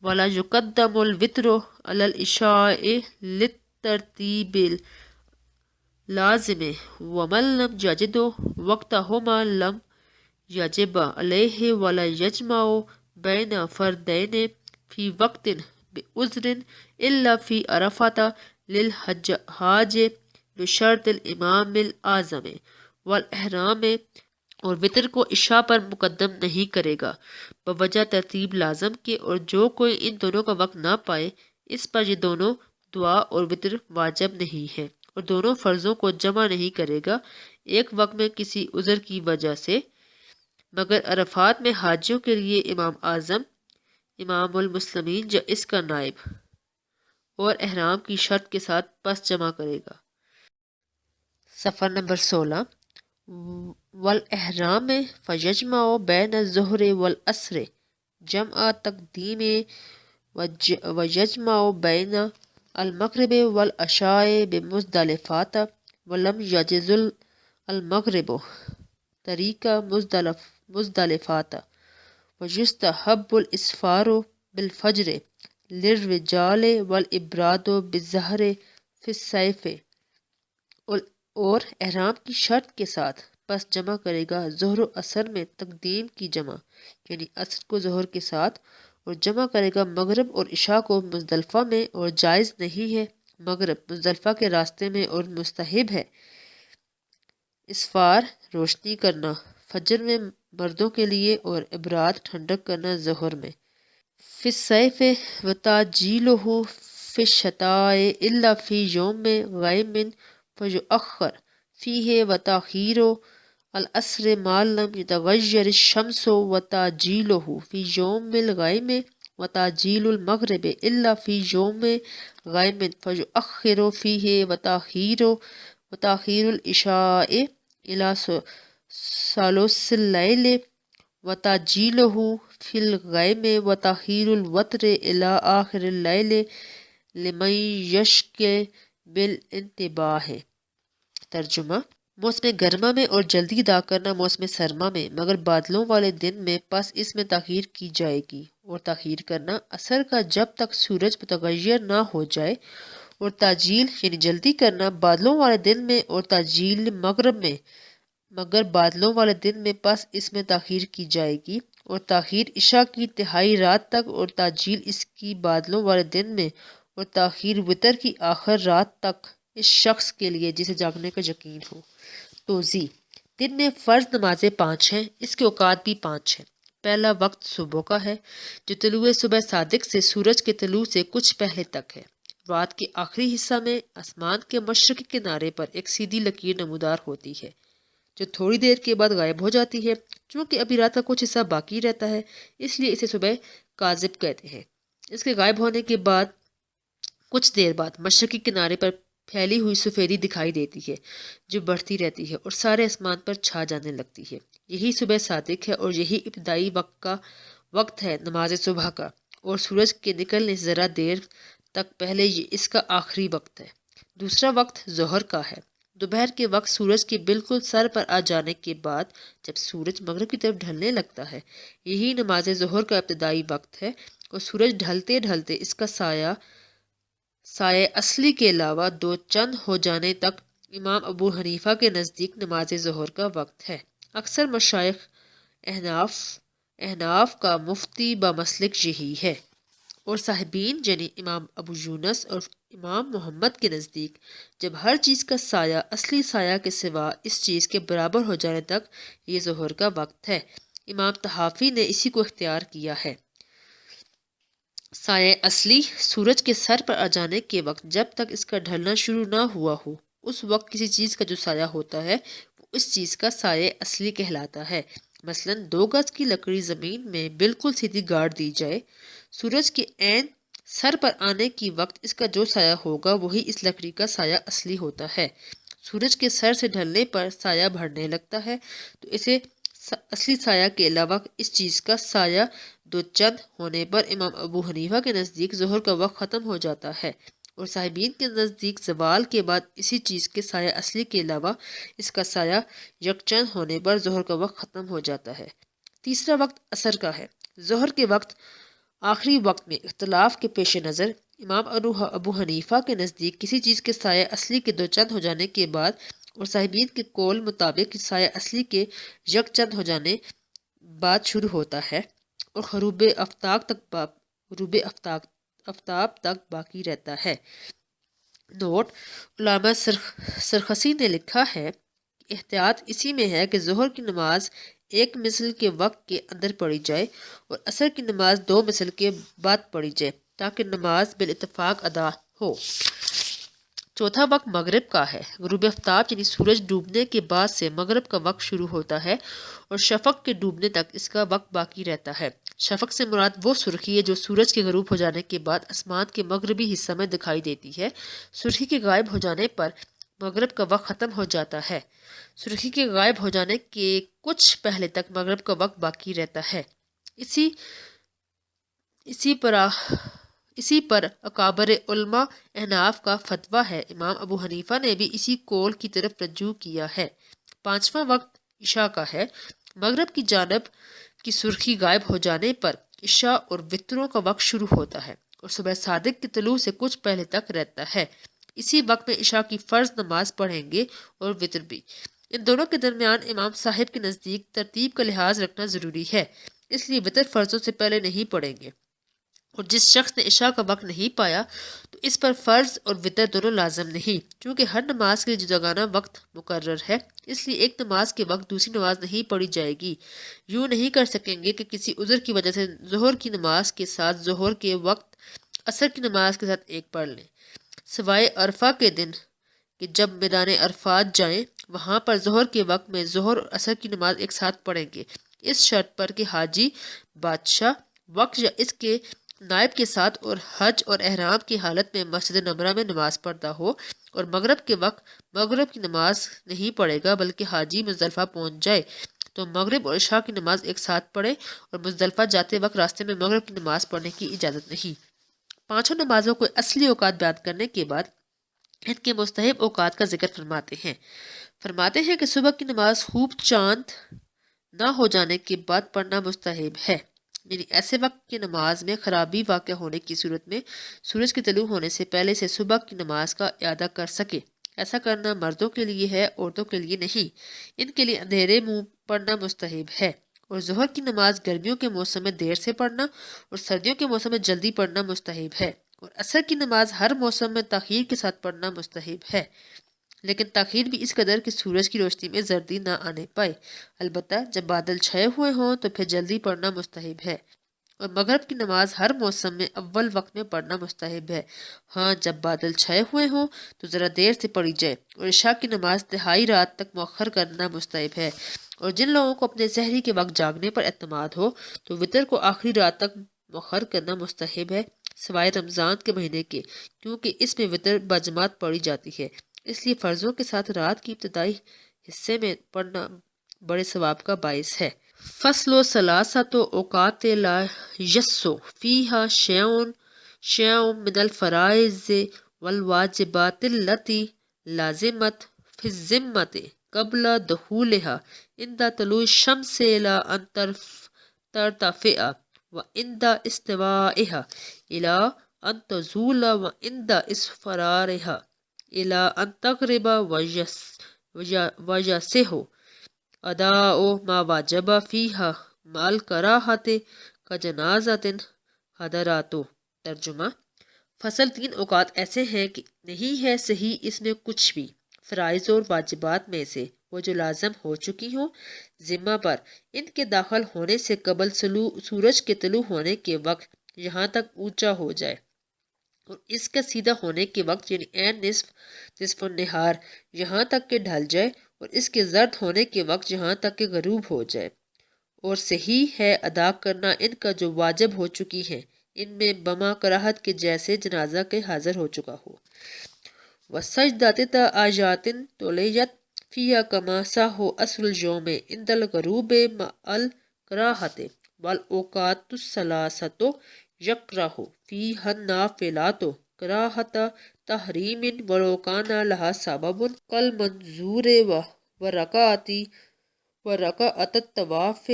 ولا یقدم الوتر علی العشاء للترتیب لازم، ومن لم یجد وقتہما لم یجب علیہ، ولا یجمع بین فردین فی وقت بعذر الا فی عرفۃ للحاج بشرط الامام الاعظم والاحرام، اور وتر کو عشاء پر مقدم نہیں کرے گا بوجہ ترتیب لازم کے، اور جو کوئی ان دونوں کا وقت نہ پائے اس پر یہ دونوں دعا اور وتر واجب نہیں ہے، اور دونوں فرضوں کو جمع نہیں کرے گا ایک وقت میں کسی عذر کی وجہ سے، مگر عرفات میں حاجیوں کے لیے امام اعظم، امام المسلمین یا اس کا نائب، اور احرام کی شرط کے ساتھ پس جمع کرے گا۔ صفحہ نمبر 16۔ والاحرام فیجمع بین الظہر والعصر جمع تقدیم، ویجمع بین المغرب والعشاء بمزدلفۃ، ولم یجز المغرب طریق مزدلفۃ، ویستحب الاسفار بالفجر للرجال والابراد بالظہر فی الصیف، اور احرام کی شرط کے ساتھ پس جمع کرے گا ظہر و عصر میں تقدیم کی جمع، یعنی عصر کو ظہر کے ساتھ، اور جمع کرے گا مغرب اور عشاء کو مزدلفہ میں، اور جائز نہیں ہے مغرب مزدلفہ کے راستے میں، اور مستحب ہے اسفار روشنی کرنا فجر میں مردوں کے لیے، اور ابراد ٹھنڈک کرنا ظہر میں۔ فی الصیف وتعجیلہ فی الشتاء الا فی یوم غیم فیؤخر فیہ و تاخیر العصر ما لم یتغیر الشمس و تعجیلہ فی یوم الغیم و تعجیل المغرب الا فی یوم غیم فیؤخر فیہ و تاخیر العشاء الى ثلث اللیل و تعجیلہ فی الغیم و تاخیر الوتر الى آخر اللیل لمن یشک بالانتباہ۔ ترجمہ: موسم گرما میں اور جلدی ادا کرنا موسم سرما میں، مگر بادلوں والے دن میں، پس اس میں تاخیر کی جائے گی، اور تاخیر کرنا عصر کا جب تک سورج متغیر نہ ہو جائے، اور تعجیل یعنی جلدی کرنا بادلوں والے دن میں اور تعجیل مغرب میں، مگر بادلوں والے دن میں، پس اس میں تاخیر کی جائے گی، اور تاخیر عشاء کی تہائی رات تک، اور تعجیل اس کی بادلوں والے دن میں، اور تاخیر وتر کی آخر رات تک اس شخص کے لیے جسے جاگنے کا یقین ہو۔ توضیح: دن میں فرض نمازیں 5 ہیں، اس کے اوقات بھی 5 ہیں۔ پہلا وقت صبح کا ہے، جو طلوع صبح صادق سے سورج کے طلوع سے کچھ پہلے تک ہے۔ رات کے آخری حصہ میں آسمان کے مشرقی کنارے پر ایک سیدھی لکیر نمودار ہوتی ہے، جو تھوڑی دیر کے بعد غائب ہو جاتی ہے۔ چونکہ ابھی رات کا کچھ حصہ باقی رہتا ہے، اس لیے اسے صبح کاذب کہتے ہیں۔ اس کے غائب ہونے کے بعد کچھ دیر بعد مشرقی کنارے پر پھیلی ہوئی سفیدی دکھائی دیتی ہے، جو بڑھتی رہتی ہے اور سارے آسمان پر چھا جانے لگتی ہے۔ یہی صبح صادق ہے، اور یہی ابتدائی وقت ہے نماز صبح کا، اور سورج کے نکلنے سے ذرا دیر تک پہلے یہ اس کا آخری وقت ہے۔ دوسرا وقت ظہر کا ہے۔ دوپہر کے وقت سورج کے بالکل سر پر آ جانے کے بعد جب سورج مغرب کی طرف ڈھلنے لگتا ہے، یہی نماز ظہر کا ابتدائی وقت ہے، اور سورج ڈھلتے ڈھلتے اس کا سایہ اصلی کے علاوہ 2 چند ہو جانے تک امام ابو حنیفہ کے نزدیک نماز ظہر کا وقت ہے۔ اکثر مشائخ احناف کا مفتی بمسلک یہی ہے، اور صاحبین یعنی امام ابو یونس اور امام محمد کے نزدیک جب ہر چیز کا سایہ اصلی سایہ کے سوا اس چیز کے برابر ہو جانے تک یہ ظہر کا وقت ہے۔ امام طحاوی نے اسی کو اختیار کیا ہے۔ سایہ اصلی سورج کے سر پر آ جانے کے وقت جب تک اس کا ڈھلنا شروع نہ ہوا ہو، اس وقت کسی چیز کا جو سایہ ہوتا ہے وہ اس چیز کا سایہ اصلی کہلاتا ہے۔ مثلا 2 گز کی لکڑی زمین میں بالکل سیدھی گاڑ دی جائے، سورج کے عین سر پر آنے کی وقت اس کا جو سایہ ہوگا وہی اس لکڑی کا سایہ اصلی ہوتا ہے۔ سورج کے سر سے ڈھلنے پر سایہ بڑھنے لگتا ہے تو اسے اصلی سایہ کے علاوہ اس چیز کا سایہ 2 چند ہونے پر امام ابو حنیفہ کے نزدیک ظہر کا وقت ختم ہو جاتا ہے، اور صاحبین کے نزدیک زوال کے بعد اسی چیز کے سایہ اصلی کے علاوہ اس کا سایہ یکچند ہونے پر ظہر کا وقت ختم ہو جاتا ہے۔ تیسرا وقت عصر کا ہے۔ ظہر کے وقت آخری وقت میں اختلاف کے پیش نظر امام ابو حنیفہ کے نزدیک کسی چیز کے سایہ اصلی کے 2 چند ہو جانے کے بعد، اور صاحبین کے قول مطابق سایہ اصلی کے یک چند ہو جانے بعد شروع ہوتا ہے اور غروب آفتاب تک باقی رہتا ہے۔ نوٹ: علامہ سرخسی نے لکھا ہے کہ احتیاط اسی میں ہے کہ ظہر کی نماز 1 مثل کے وقت کے اندر پڑھی جائے اور عصر کی نماز 2 مثل کے بعد پڑھی جائے تاکہ نماز بالاتفاق ادا ہو۔ چوتھا وقت مغرب کا ہے۔ غروب آفتاب یعنی سورج ڈوبنے کے بعد سے مغرب کا وقت شروع ہوتا ہے اور شفق کے ڈوبنے تک اس کا وقت باقی رہتا ہے۔ شفق سے مراد وہ سرخی ہے جو سورج کے غروب ہو جانے کے بعد آسمان کے مغربی حصہ میں دکھائی دیتی ہے۔ سرخی کے غائب ہو جانے پر مغرب کا وقت ختم ہو جاتا ہے۔ سرخی کے غائب ہو جانے کے کچھ پہلے تک مغرب کا وقت باقی رہتا ہے۔ اسی پر اکابر علماء احناف کا فتویٰ ہے۔ امام ابو حنیفہ نے بھی اسی قول کی طرف رجوع کیا ہے۔ پانچواں وقت عشاء کا ہے۔ مغرب کی جانب کی سرخی غائب ہو جانے پر عشاء اور وتروں کا وقت شروع ہوتا ہے اور صبح صادق کے طلوع سے کچھ پہلے تک رہتا ہے۔ اسی وقت میں عشاء کی فرض نماز پڑھیں گے اور وتر بھی۔ ان دونوں کے درمیان امام صاحب کے نزدیک ترتیب کا لحاظ رکھنا ضروری ہے، اس لیے وتر فرضوں سے پہلے نہیں پڑھیں گے، اور جس شخص نے عشاء کا وقت نہیں پایا تو اس پر فرض اور وتر دونوں لازم نہیں، کیونکہ ہر نماز کے لیے جداگانہ وقت مقرر ہے، اس لیے ایک نماز کے وقت دوسری نماز نہیں پڑھی جائے گی۔ یوں نہیں کر سکیں گے کہ کسی عذر کی وجہ سے ظہر کی نماز کے ساتھ ظہر کے وقت عصر کی نماز کے ساتھ ایک پڑھ لیں، سوائے عرفہ کے دن کہ جب میدان عرفات جائیں وہاں پر ظہر کے وقت میں ظہر اور عصر کی نماز ایک ساتھ پڑھیں گے، اس شرط پر کہ حاجی بادشاہ وقت یا اس کے نائب کے ساتھ اور حج اور احرام کی حالت میں مسجد نمرہ میں نماز پڑھتا ہو، اور مغرب کے وقت مغرب کی نماز نہیں پڑھے گا بلکہ حاجی مزدلفہ پہنچ جائے تو مغرب اور عشاء کی نماز ایک ساتھ پڑھے، اور مزدلفہ جاتے وقت راستے میں مغرب کی نماز پڑھنے کی اجازت نہیں۔ پانچوں نمازوں کو اصلی اوقات بیان کرنے کے بعد ان کے مستحب اوقات کا ذکر فرماتے ہیں کہ صبح کی نماز خوب چاند نہ ہو جانے کے بعد پڑھنا مستحب ہے، یعنی ایسے وقت کی نماز میں خرابی واقع ہونے کی صورت میں سورج کے طلوع ہونے سے پہلے سے صبح کی نماز کا اعادہ کر سکے۔ ایسا کرنا مردوں کے لیے ہے، عورتوں کے لیے نہیں۔ ان کے لیے اندھیرے منہ پڑھنا مستحب ہے، اور ظہر کی نماز گرمیوں کے موسم میں دیر سے پڑھنا اور سردیوں کے موسم میں جلدی پڑھنا مستحب ہے، اور عصر کی نماز ہر موسم میں تاخیر کے ساتھ پڑھنا مستحب ہے، لیکن تاخیر بھی اس قدر کہ سورج کی روشنی میں زردی نہ آنے پائے۔ البتہ جب بادل چھائے ہوئے ہوں تو پھر جلدی پڑھنا مستحب ہے، اور مغرب کی نماز ہر موسم میں اول وقت میں پڑھنا مستحب ہے، ہاں جب بادل چھائے ہوئے ہوں تو ذرا دیر سے پڑھی جائے، اور عشاء کی نماز تہائی رات تک مؤخر کرنا مستحب ہے، اور جن لوگوں کو اپنے سحری کے وقت جاگنے پر اعتماد ہو تو وتر کو آخری رات تک مؤخر کرنا مستحب ہے، سوائے رمضان کے مہینے کے، کیونکہ اس میں وتر باجماعت پڑھی جاتی ہے، اس لیے فرضوں کے ساتھ رات کی ابتدائی حصے میں پڑھنا بڑے ثواب کا باعث ہے۔ فصل و ثلاثۃ اوقات لا یسو فیہا شیء من الفرائض والواجبات التي لازمت فی الذمۃ قبل دخولها عند طلوع الشمس الى ان ترتفع وعند استوائها الى ان تزول وعند اصفرارها الى ان تغرب ویسع اداء ما واجب فیہا مال کراہت کجنازۃ حضراتو۔ ترجمہ: فصل 3 اوقات ایسے ہیں کہ نہیں ہے صحیح اس میں کچھ بھی فرائض اور واجبات میں سے وہ جو لازم ہو چکی ہوں ذمہ پر، ان کے داخل ہونے سے قبل سورج کے طلوع ہونے کے وقت یہاں تک اونچا ہو جائے، اور اس کا سیدھا ہونے کے وقت یعنی عین نصف النہار یہاں تک کہ ڈھل جائے، اور اس کے زرد ہونے کے وقت یہاں تک کہ غروب ہو جائے، اور صحیح ہے ادا کرنا ان کا جو واجب ہو چکی ہیں، ان میں بما کراہت کے جیسے جنازہ کے حاضر ہو چکا ہو۔ وَسَجْدَةِ آیَاتٍ تُلِیَتْ فِیہا کَمَا صَحَّ أَصْلُ الْیَوْمِ عِنْدَ الْغُرُوبِ مَعَ الْکَرَاہَةِ وَالْأَوْقَاتُ الثَّلَاثَةُ یکرہ فیہا النَّافِلَاتُ کراہۃ تحریم وَلَوْ کَانَ لَہَا سَبَبٌ کالمنظور ورکعۃ الطواف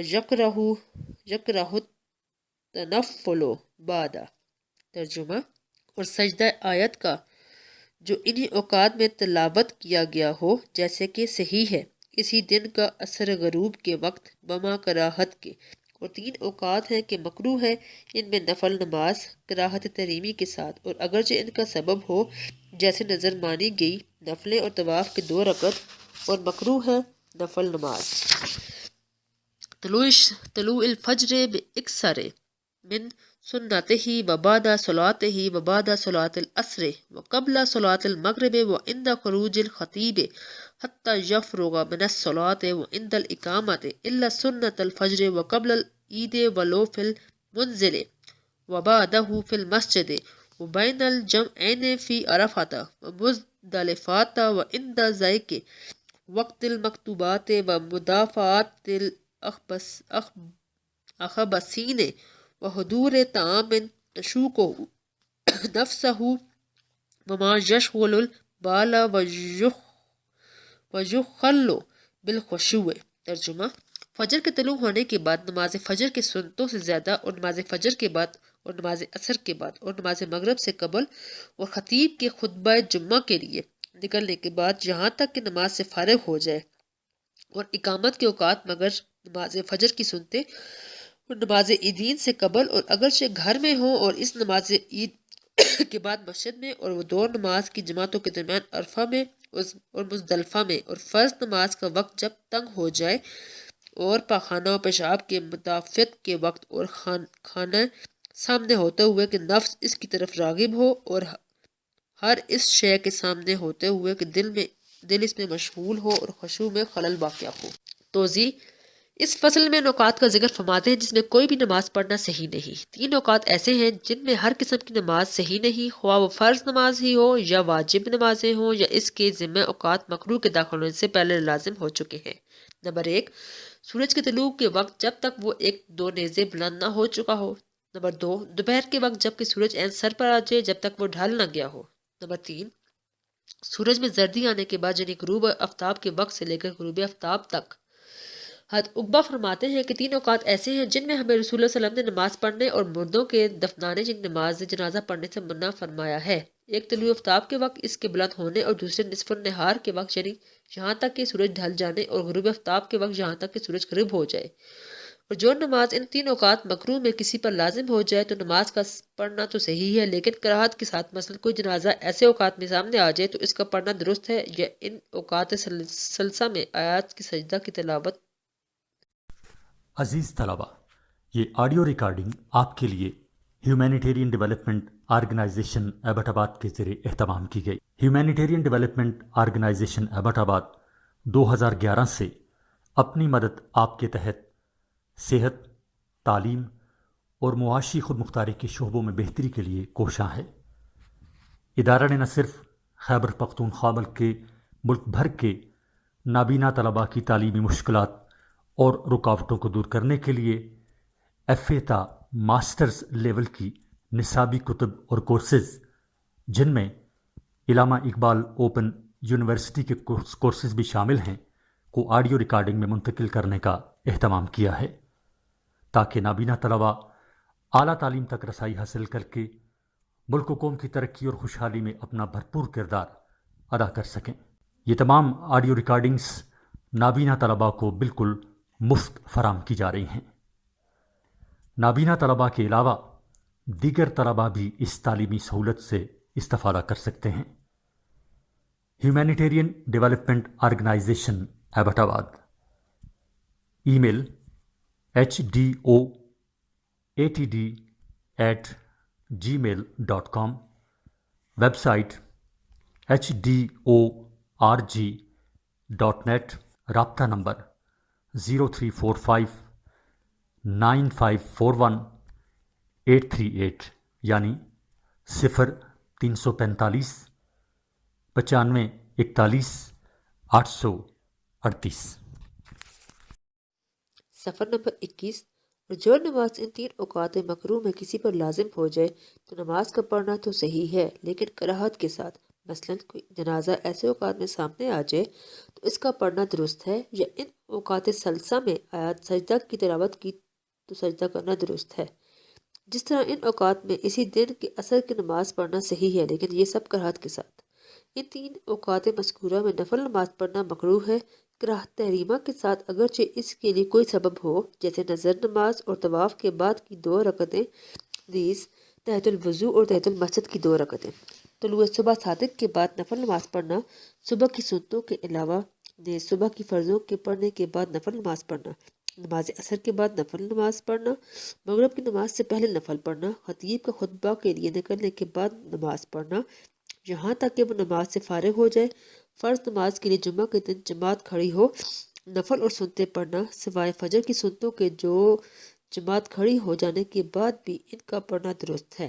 یکرہ التنفل بعد۔ ترجمہ: اور سجدہ آیت کا جو انہی اوقات میں تلاوت کیا گیا ہو جیسے کہ صحیح ہے اسی دن کا عصر غروب کے وقت بما کراہت کے، اور 3 اوقات ہیں کہ مکروہ ہے ان میں نفل نماز کراہت تحریمی کے ساتھ، اور اگرچہ ان کا سبب ہو جیسے نظر مانی گئی نفلیں اور طواف کے 2 رکعت، اور مکروہ ہے نفل نماز طلوع الفجر باکثر من سنتہ وبعد صلاتہ وبعد صلاة العصر وقبل صلاة المغرب وعند خروج الخطیب حتى یفرغ من الصلاة وعند الإقامة الا سنة الفجر وقبل العید ولو فی المنزل وبعدہ فی المسجد وبین الجمعین فی عرفۃ ومزدلفۃ وعند ذیک وقت المکتوبات ومدافعات الاخبثین وحضور طعام یشوق نفسہ وما یشغل البال ویخل بالخشوع۔ ترجمہ: فجر کے طلوع ہونے کے بعد نماز فجر کے سنتوں سے زیادہ، اور نماز فجر کے بعد، اور نماز عصر کے بعد، اور نماز مغرب سے قبل، اور خطیب کے خطبہ جمعہ کے لیے نکلنے کے بعد یہاں تک کہ نماز سے فارغ ہو جائے، اور اقامت کے اوقات مگر نماز فجر کی سنتیں اور نماز عیدین سے قبل اور اگرچہ گھر میں ہوں، اور اس نماز عید کے بعد مسجد میں، اور وہ 2 نماز کی جماعتوں کے درمیان عرفہ میں اور مزدلفہ میں، اور فرض نماز کا وقت جب تنگ ہو جائے، اور پاخانہ و پیشاب کے مدافعت کے وقت، اور کھانا سامنے ہوتے ہوئے کہ نفس اس کی طرف راغب ہو، اور ہر اس شے کے سامنے ہوتے ہوئے کہ دل میں دل اس میں مشغول ہو اور خشوع میں خلل واقع ہو۔ توضیح: اس فصل میں ان اوقات کا ذکر فرماتے ہیں جس میں کوئی بھی نماز پڑھنا صحیح نہیں۔ 3 اوقات ایسے ہیں جن میں ہر قسم کی نماز صحیح نہیں، خواہ وہ فرض نماز ہی ہو یا واجب نمازیں ہوں یا اس کے ذمہ اوقات مکروہ کے داخل ہونے سے پہلے لازم ہو چکے ہیں۔ نمبر 1، سورج کے طلوع کے وقت جب تک وہ 1-2 نیزے بلند نہ ہو چکا ہو۔ نمبر 2، دوپہر کے وقت جب کہ سورج عین سر پر آ جائے جب تک وہ ڈھل نہ گیا ہو۔ نمبر 3، سورج میں زردی آنے کے بعد یعنی غروب آفتاب کے وقت سے لے کر غروب آفتاب تک۔ حد اقبا فرماتے ہیں کہ 3 اوقات ایسے ہیں جن میں ہمیں رسول اللہ صلی اللہ علیہ وسلم نے نماز پڑھنے اور مردوں کے دفنانے یعنی نماز جنازہ پڑھنے سے منع فرمایا ہے۔ ایک طلوع آفتاب کے وقت اس کے بلند ہونے اور دوسرے نصف النہار کے وقت یعنی یہاں تک کہ سورج ڈھل جانے اور غروب آفتاب کے وقت یہاں تک کہ سورج غروب ہو جائے۔ اور جو نماز ان 3 اوقات مکروہ میں کسی پر لازم ہو جائے تو نماز کا پڑھنا تو صحیح ہے، لیکن کراہت کے ساتھ مثلا کوئی جنازہ ایسے اوقات میں سامنے آ جائے تو اس کا پڑھنا درست ہے یا ان اوقات ثلاثہ میں آیات کی سجدہ کی تلاوت۔ عزیز طلبہ، یہ آڈیو ریکارڈنگ آپ کے لیے ہیومینیٹیرین ڈیولپمنٹ آرگنائزیشن ایبٹ آباد کے زیر اہتمام کی گئی۔ ہیومینیٹیرین ڈیولپمنٹ آرگنائزیشن ایبٹ آباد 2011 سے اپنی مدد آپ کے تحت صحت، تعلیم اور معاشی خود مختاری کے شعبوں میں بہتری کے لیے کوشاں ہے۔ ادارہ نے نہ صرف خیبر پختونخوا بلکہ ملک بھر کے نابینا طلباء کی تعلیمی مشکلات اور رکاوٹوں کو دور کرنے کے لیے ایف اے تا ماسٹرز لیول کی نصابی کتب اور کورسز، جن میں علامہ اقبال اوپن یونیورسٹی کے کورسز بھی شامل ہیں، کو آڈیو ریکارڈنگ میں منتقل کرنے کا اہتمام کیا ہے تاکہ نابینا طلباء اعلیٰ تعلیم تک رسائی حاصل کر کے ملک و قوم کی ترقی اور خوشحالی میں اپنا بھرپور کردار ادا کر سکیں۔ یہ تمام آڈیو ریکارڈنگز نابینا طلباء کو بالکل مفت فراہم کی جا رہی ہیں۔ نابینا طلباء کے علاوہ دیگر طلباء بھی اس تعلیمی سہولت سے استفادہ کر سکتے ہیں۔ ہیومینیٹیرین ڈیولپمنٹ آرگنائزیشن ایبٹ آباد، ای میل HDOATD@gmail.com، ویب سائٹ HDORG.net، رابطہ نمبر 03459541-838 یعنی 0345 9541 838۔ سفر نمبر 21، اور جو نماز ان 3 اوقات مکروہ میں کسی پر لازم ہو جائے تو نماز کا پڑھنا تو صحیح ہے، لیکن کراہت کے ساتھ مثلا کوئی جنازہ ایسے اوقات میں سامنے آ جائے تو اس کا پڑھنا درست ہے یا ان اوقات ثلاثہ میں آیات سجدہ کی تلاوت کی تو سجدہ کرنا درست ہے۔ جس طرح ان اوقات میں اسی دن کے عصر کی نماز پڑھنا صحیح ہے، لیکن یہ سب کراہت کے ساتھ۔ ان 3 اوقات مذکورہ میں نفل نماز پڑھنا مکروہ ہے کراہت تحریمہ کے ساتھ، اگرچہ اس کے لیے کوئی سبب ہو، جیسے نظر نماز اور طواف کے بعد کی 2 رکعتیں نیز تحت الوضو اور تحت المسجد کی 2 رکعتیں۔ طلوع صبح صادق کے بعد نفل نماز پڑھنا، صبح کی سنتوں کے علاوہ نیز صبح کی فرضوں کے پڑھنے کے بعد نفل نماز پڑھنا، نماز عصر کے بعد نفل نماز پڑھنا، مغرب کی نماز سے پہلے نفل پڑھنا، خطیب کا خطبہ کے لیے نکلنے کے بعد نماز پڑھنا یہاں تک کہ وہ نماز سے فارغ ہو جائے، فرض نماز کے لیے جمعہ کے دن جماعت کھڑی ہو، نفل اور سنتیں پڑھنا سوائے فجر کی سنتوں کے جو جماعت کھڑی ہو جانے کے بعد بھی ان کا پڑھنا درست ہے۔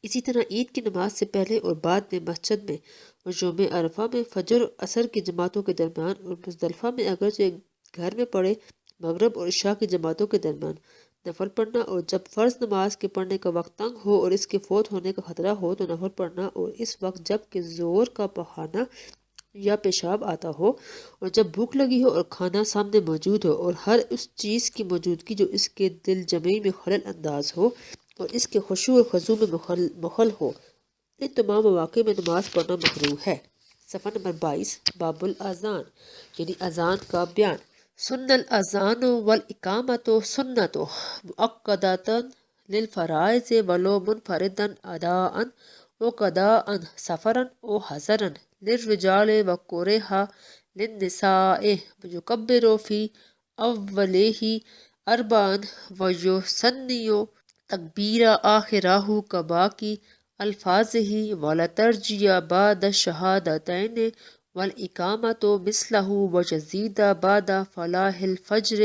اسی طرح عید کی نماز سے پہلے اور بعد میں مسجد میں اور یوم عرفہ میں فجر اور عصر کی جماعتوں کے درمیان اور مزدلفہ میں اگرچہ گھر میں پڑھے مغرب اور عشاء کی جماعتوں کے درمیان نفل پڑھنا، اور جب فرض نماز کے پڑھنے کا وقت تنگ ہو اور اس کے فوت ہونے کا خطرہ ہو تو نفل پڑھنا، اور اس وقت جب کہ زور کا بہانہ یا پیشاب آتا ہو اور جب بھوک لگی ہو اور کھانا سامنے موجود ہو اور ہر اس چیز کی موجودگی جو اس کے دل جمعی میں خلل انداز ہو اور اس کے خشوع و خضوع میں مخل ہو، ان تمام مواقع میں نماز پڑھنا مکروہ ہے۔ صفحہ نمبر 22، باب الاذان یعنی اذان کا بیان۔ سن الاذان والاقامۃ سنۃ مؤکدۃ للفرائض ولو منفردا اداء وقضاء سفرا او حضرا للرجال وکرہ للنساء ویکبر فی اولہ اربعا ویثنی تکبیر آخرہ کباقی الفاظہ ولا ترجی بعد الشہادتین والإقامة مثله وجزيد بعد فلاح الفجر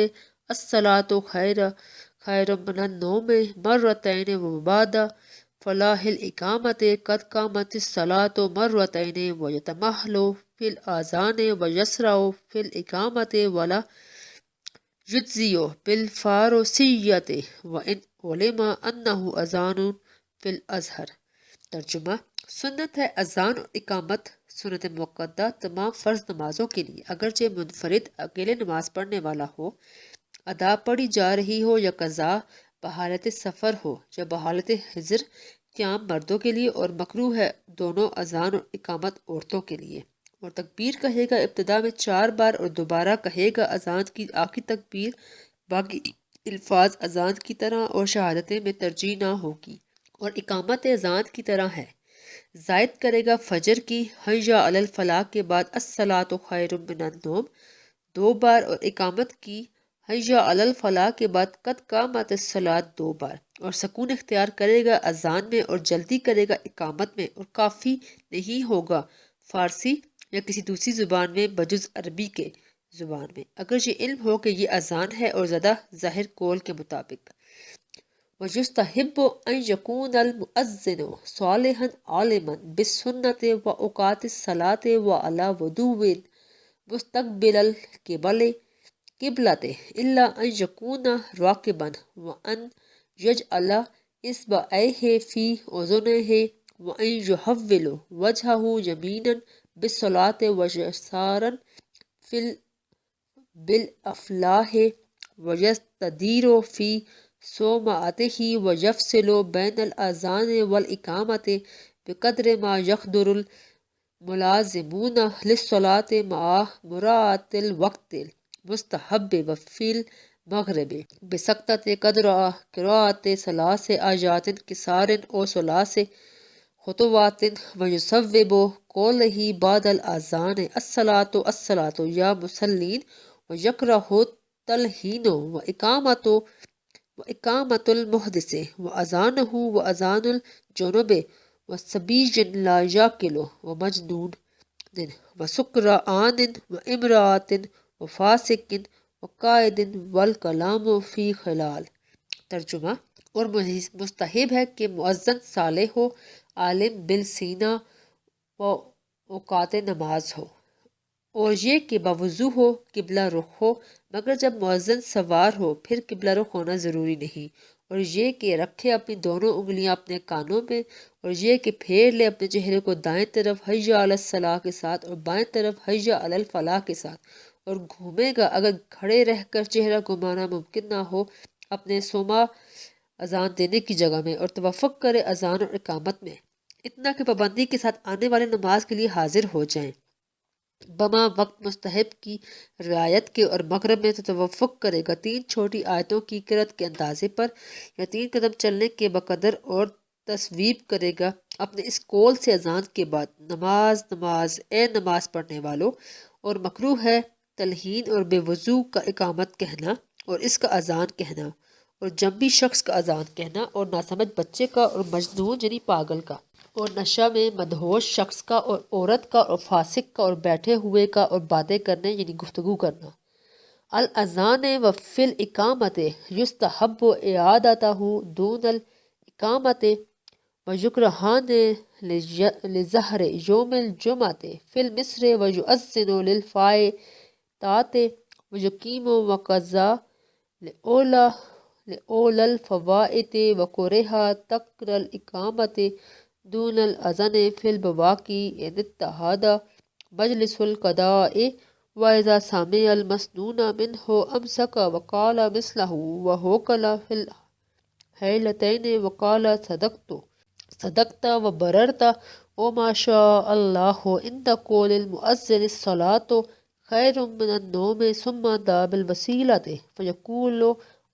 الصلاة خير من النوم مرتين وبعد فلاح الإقامة قد قامت الصلاة مرتين ويتمهل في الآذان ويسرع في الإقامة ولا يجزي بالفارسية وإن علم أنه أذان في الأزهر۔ ترجمہ: سنت ہے اذان اور اقامت سنت موقدہ تمام فرض نمازوں کے لیے، اگرچہ منفرد اکیلے نماز پڑھنے والا ہو، ادا پڑھی جا رہی ہو یا قضا، بحالت سفر ہو یا بحالت حضر، قیام مردوں کے لیے اور مکروہ ہے دونوں اذان اور اقامت عورتوں کے لیے۔ اور تکبیر کہے گا ابتدا میں 4 بار اور دوبارہ کہے گا اذان کی آخری تکبیر، باقی الفاظ اذان کی طرح اور شہادتیں میں ترجیح نہ ہوگی۔ اور اقامت اذان کی طرح ہے، زائد کرے گا فجر کی حی علی الفلاح کے بعد الصلاۃ خیر من النوم 2 بار اور اقامت کی حی علی الفلاح کے بعد قد قامت الصلاۃ 2 بار، اور سکون اختیار کرے گا اذان میں اور جلدی کرے گا اقامت میں، اور کافی نہیں ہوگا فارسی یا کسی دوسری زبان میں بجز عربی کے زبان میں، اگر یہ علم ہو کہ یہ اذان ہے اور زیادہ ظاہر قول کے مطابق۔ وَيُسْتَحِبُّ أَنْ يَكُونَ الْمُؤَذِّنُ صَالِحًا عَالِمًا بِالسُّنَّةِ وَأَوْقَاتِ الصَّلَاةِ وَعَلَى وُضُوءٍ مُسْتَقْبِلَ الْقِبْلَةِ إِلَّا أَنْ يَكُونَ رَاكِبًا وَأَنْ يَجْعَلَ إِصْبَعَيْهِ فِي أُذُنَيْهِ وَأَنْ يُحَوِّلَ وَجْهَهُ يَمِينًا بِالصَّلَاةِ وَيَسَارًا بِالْأَفْلَاحِ وَيَسْتَدِيرُ فِي صومعته ويفصل بين الأذان والإقامة بقدر ما يقدر الملازمون للصلاة مع مراعاة الوقت المستحب وفي المغرب بسقطة قدر قراءة 3 آيات كسار أو 3 خطوات ويصوب قوله بعد الأذان الصلاة الصلاة يا مسلين ويكره التلحين وإقامة المحدث وأذانه وأذان الجنوب وصبي لا يأكل ومجنون وسكران وامرأة وفاسق وقائد والکلام فی خلال۔ ترجمہ: اور مستحب ہے کہ مؤذن صالح ہو، عالم بالسینہ و اوقات نماز ہو، اور یہ کہ باوضو ہو، قبلہ رخ ہو، مگر جب مؤذن سوار ہو پھر قبلہ رخ ہونا ضروری نہیں، اور یہ کہ رکھے اپنی دونوں انگلیاں اپنے کانوں میں، اور یہ کہ پھیر لے اپنے چہرے کو دائیں طرف حی علی الصلاح کے ساتھ اور بائیں طرف حی علی الفلاح کے ساتھ، اور گھومے گا اگر کھڑے رہ کر چہرہ گھمانا ممکن نہ ہو اپنے سوما اذان دینے کی جگہ میں، اور توفق کرے اذان اور اقامت میں، اتنا کہ پابندی کے ساتھ آنے والے نماز کے لیے حاضر ہو جائیں بما وقت مستحب کی رعایت کے، اور مغرب میں تو توفق کرے گا 3 چھوٹی آیتوں کی قرأت کے اندازے پر یا 3 قدم چلنے کے بقدر، اور تصویب کرے گا اپنے اس قول سے اذان کے بعد نماز نماز اے نماز پڑھنے والو، اور مکروہ ہے تلحین اور بے وضو کا اقامت کہنا اور اس کا اذان کہنا، اور جنبی شخص کا اذان کہنا، اور ناسمجھ بچے کا، اور مجنون یعنی پاگل کا، اور نشہ میں مدہوش شخص کا، اور عورت کا، اور فاسق کا، اور بیٹھے ہوئے کا، اور باتیں کرنے یعنی گفتگو کرنا۔ الاذان وفی الاقامت یستحب اعادتہ دون الاقامت ویکرہان لظہر یوم الجمعۃ فی المصر ویؤذن للفائتات ویقیم وقضا لأولی الفوائت وکرہ تکر الاقامت دون الاذان فی البواقی ان اتحاد مجلس القضاء وإذا سمع المسنون منه أمسك وقال مثله وهكل في الحيلتين وقال صدقت وبررت وما شاء الله عند قول المؤذن الصلاة خير من النوم ثم دعا بالوسيلة فيقول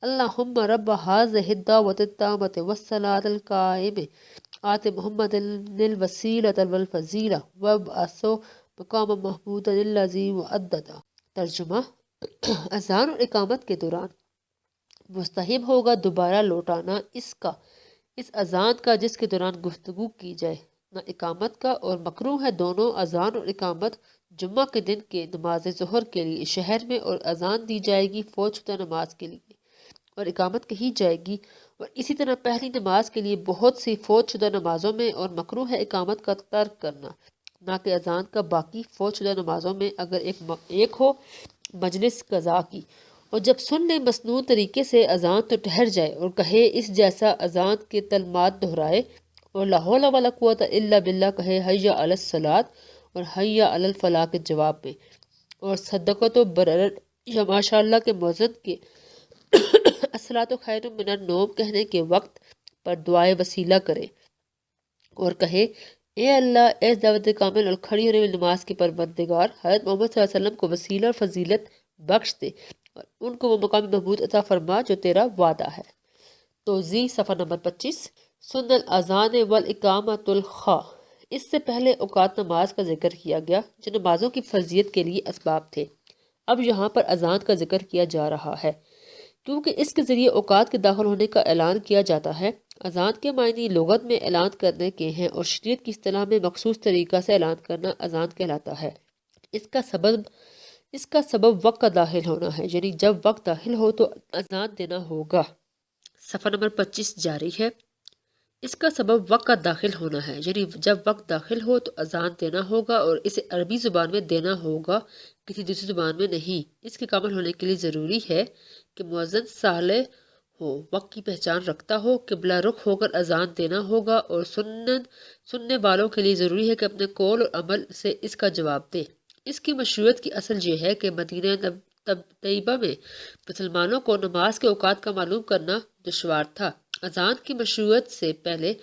اللهم رب هذه الدعوة التامة والصلاة القائمة آت محمد الوسيلة والفضيلة وابعثه مقام محمود الذی وعددہ۔ ترجمہ: اذان اور اقامت کے دوران مستحب ہوگا دوبارہ لوٹانا اس اذان کا جس کے دوران گفتگو کی جائے، نہ اقامت کا، اور مکروہ ہے دونوں اذان اور اقامت جمعہ کے دن کے نماز ظہر کے لیے شہر میں اور اذان دی جائے گی فوت شدہ نماز کے لیے اور اقامت کہی جائے گی، اور اسی طرح پہلی نماز کے لیے بہت سی فوت شدہ نمازوں میں اور مکروہ ہے اقامت کا ترک کرنا، نہ کہ اذان کا۔ باقی فوت شدہ نمازوں میں اگر ایک ہو مجلس قضا کی، اور جب سن لے مسنون طریقے سے اذان تو ٹھہر جائے اور کہے اس جیسا اذان کے کلمات دہرائے، اور لا حول ولا قوت الا باللہ کہے حی علی الصلاۃ اور حی علی الفلاح کے جواب میں، اور صدقۃ و برر یا ماشاء اللہ کے مؤذن کے الصلاۃ خیر من النوم کہنے کے وقت پر دعائے وسیلہ کرے اور کہے اے اللہ، اے دعوت کامل اور کھڑی ہونے والی نماز کے پروردگار، حضرت محمد صلی اللہ علیہ وسلم کو وسیلہ اور فضیلت بخش دے اور ان کو وہ مقام محمود عطا فرما جو تیرا وعدہ ہے۔ توضیح صفحہ نمبر 25۔ سن الاذان والاقامۃ الخا، اس سے پہلے اوقات نماز کا ذکر کیا گیا جو نمازوں کی فرضیت کے لیے اسباب تھے۔ اب یہاں پر اذان کا ذکر کیا جا رہا ہے کیونکہ اس کے ذریعے اوقات کے داخل ہونے کا اعلان کیا جاتا ہے۔ اذان کے معنی لغت میں اعلان کرنے کے ہیں اور شریعت کی اصطلاح میں مخصوص طریقہ سے اعلان کرنا اذان کہلاتا ہے۔ اس کا سبب وقت کا داخل ہونا ہے، یعنی جب وقت داخل ہو تو اذان دینا ہوگا۔ صفحہ نمبر 25 جاری ہے۔ اس کا سبب وقت کا داخل ہونا ہے، یعنی جب وقت داخل ہو تو اذان دینا ہوگا اور اسے عربی زبان میں دینا ہوگا، کسی دوسری زبان میں نہیں۔ اس کے کامل ہونے کے لیے ضروری ہے کہ مؤذن صالح ہو، وقت کی پہچان رکھتا ہو، قبلہ رخ ہو کر اذان دینا ہوگا، اور سننے والوں کے لیے ضروری ہے کہ اپنے قول اور عمل سے اس کا جواب دے۔ اس کی مشروعیت کی اصل یہ ہے کہ مدینہ طیبہ میں مسلمانوں کو نماز کے اوقات کا معلوم کرنا دشوار تھا۔ اذان کی مشروعیت سے پہلے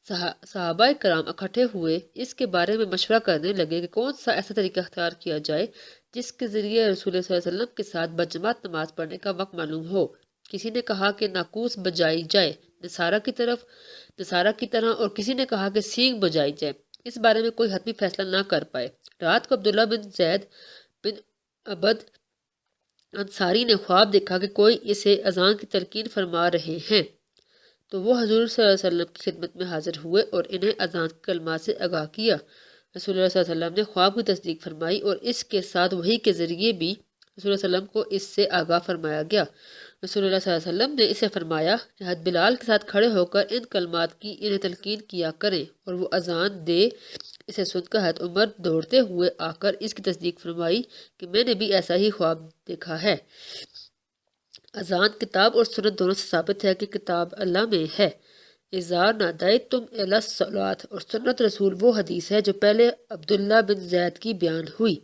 صحابہ کرام اکٹھے ہوئے اس کے بارے میں مشورہ کرنے لگے کہ کون سا ایسا طریقہ اختیار کیا جائے جس کے ذریعے رسول صلی اللہ علیہ وسلم کے ساتھ بجماعت نماز پڑھنے کا وقت معلوم ہو۔ کسی نے کہا کہ ناقوس بجائی جائے نصارہ کی طرح، اور کسی نے کہا کہ سینگ بجائی جائے۔ اس بارے میں کوئی حتمی فیصلہ نہ کر پائے۔ رات کو عبداللہ بن زید بن عبد انصاری نے خواب دیکھا کہ کوئی اسے اذان کی تلقین فرما رہے ہیں، تو وہ حضور صلی اللہ علیہ وسلم کی خدمت میں حاضر ہوئے اور انہیں اذان کے کلمات سے آگاہ کیا۔ رسول اللہ صلی اللہ علیہ وسلم نے خواب کی تصدیق فرمائی اور اس کے ساتھ وحی کے ذریعے بھی رسول اللہ علیہ وسلم کو اس سے آگاہ فرمایا گیا۔ رسول اللہ صلی اللہ علیہ وسلم نے اسے فرمایا کہ حضرت بلال کے ساتھ کھڑے ہو کر ان کلمات کی انہیں تلقین کیا کریں، اور وہ اذان دے۔ اسے سن کر حضرت عمر دوڑتے ہوئے آ کر اس کی تصدیق فرمائی کہ میں نے بھی ایسا ہی خواب دیکھا ہے۔ اذان کتاب اور سنت دونوں سے ثابت ہے کہ کتاب اللہ میں ہے، اذا نادیتم الی الصلاۃ، اور سنت رسول وہ حدیث ہے جو پہلے عبداللہ بن زید کی بیان ہوئی۔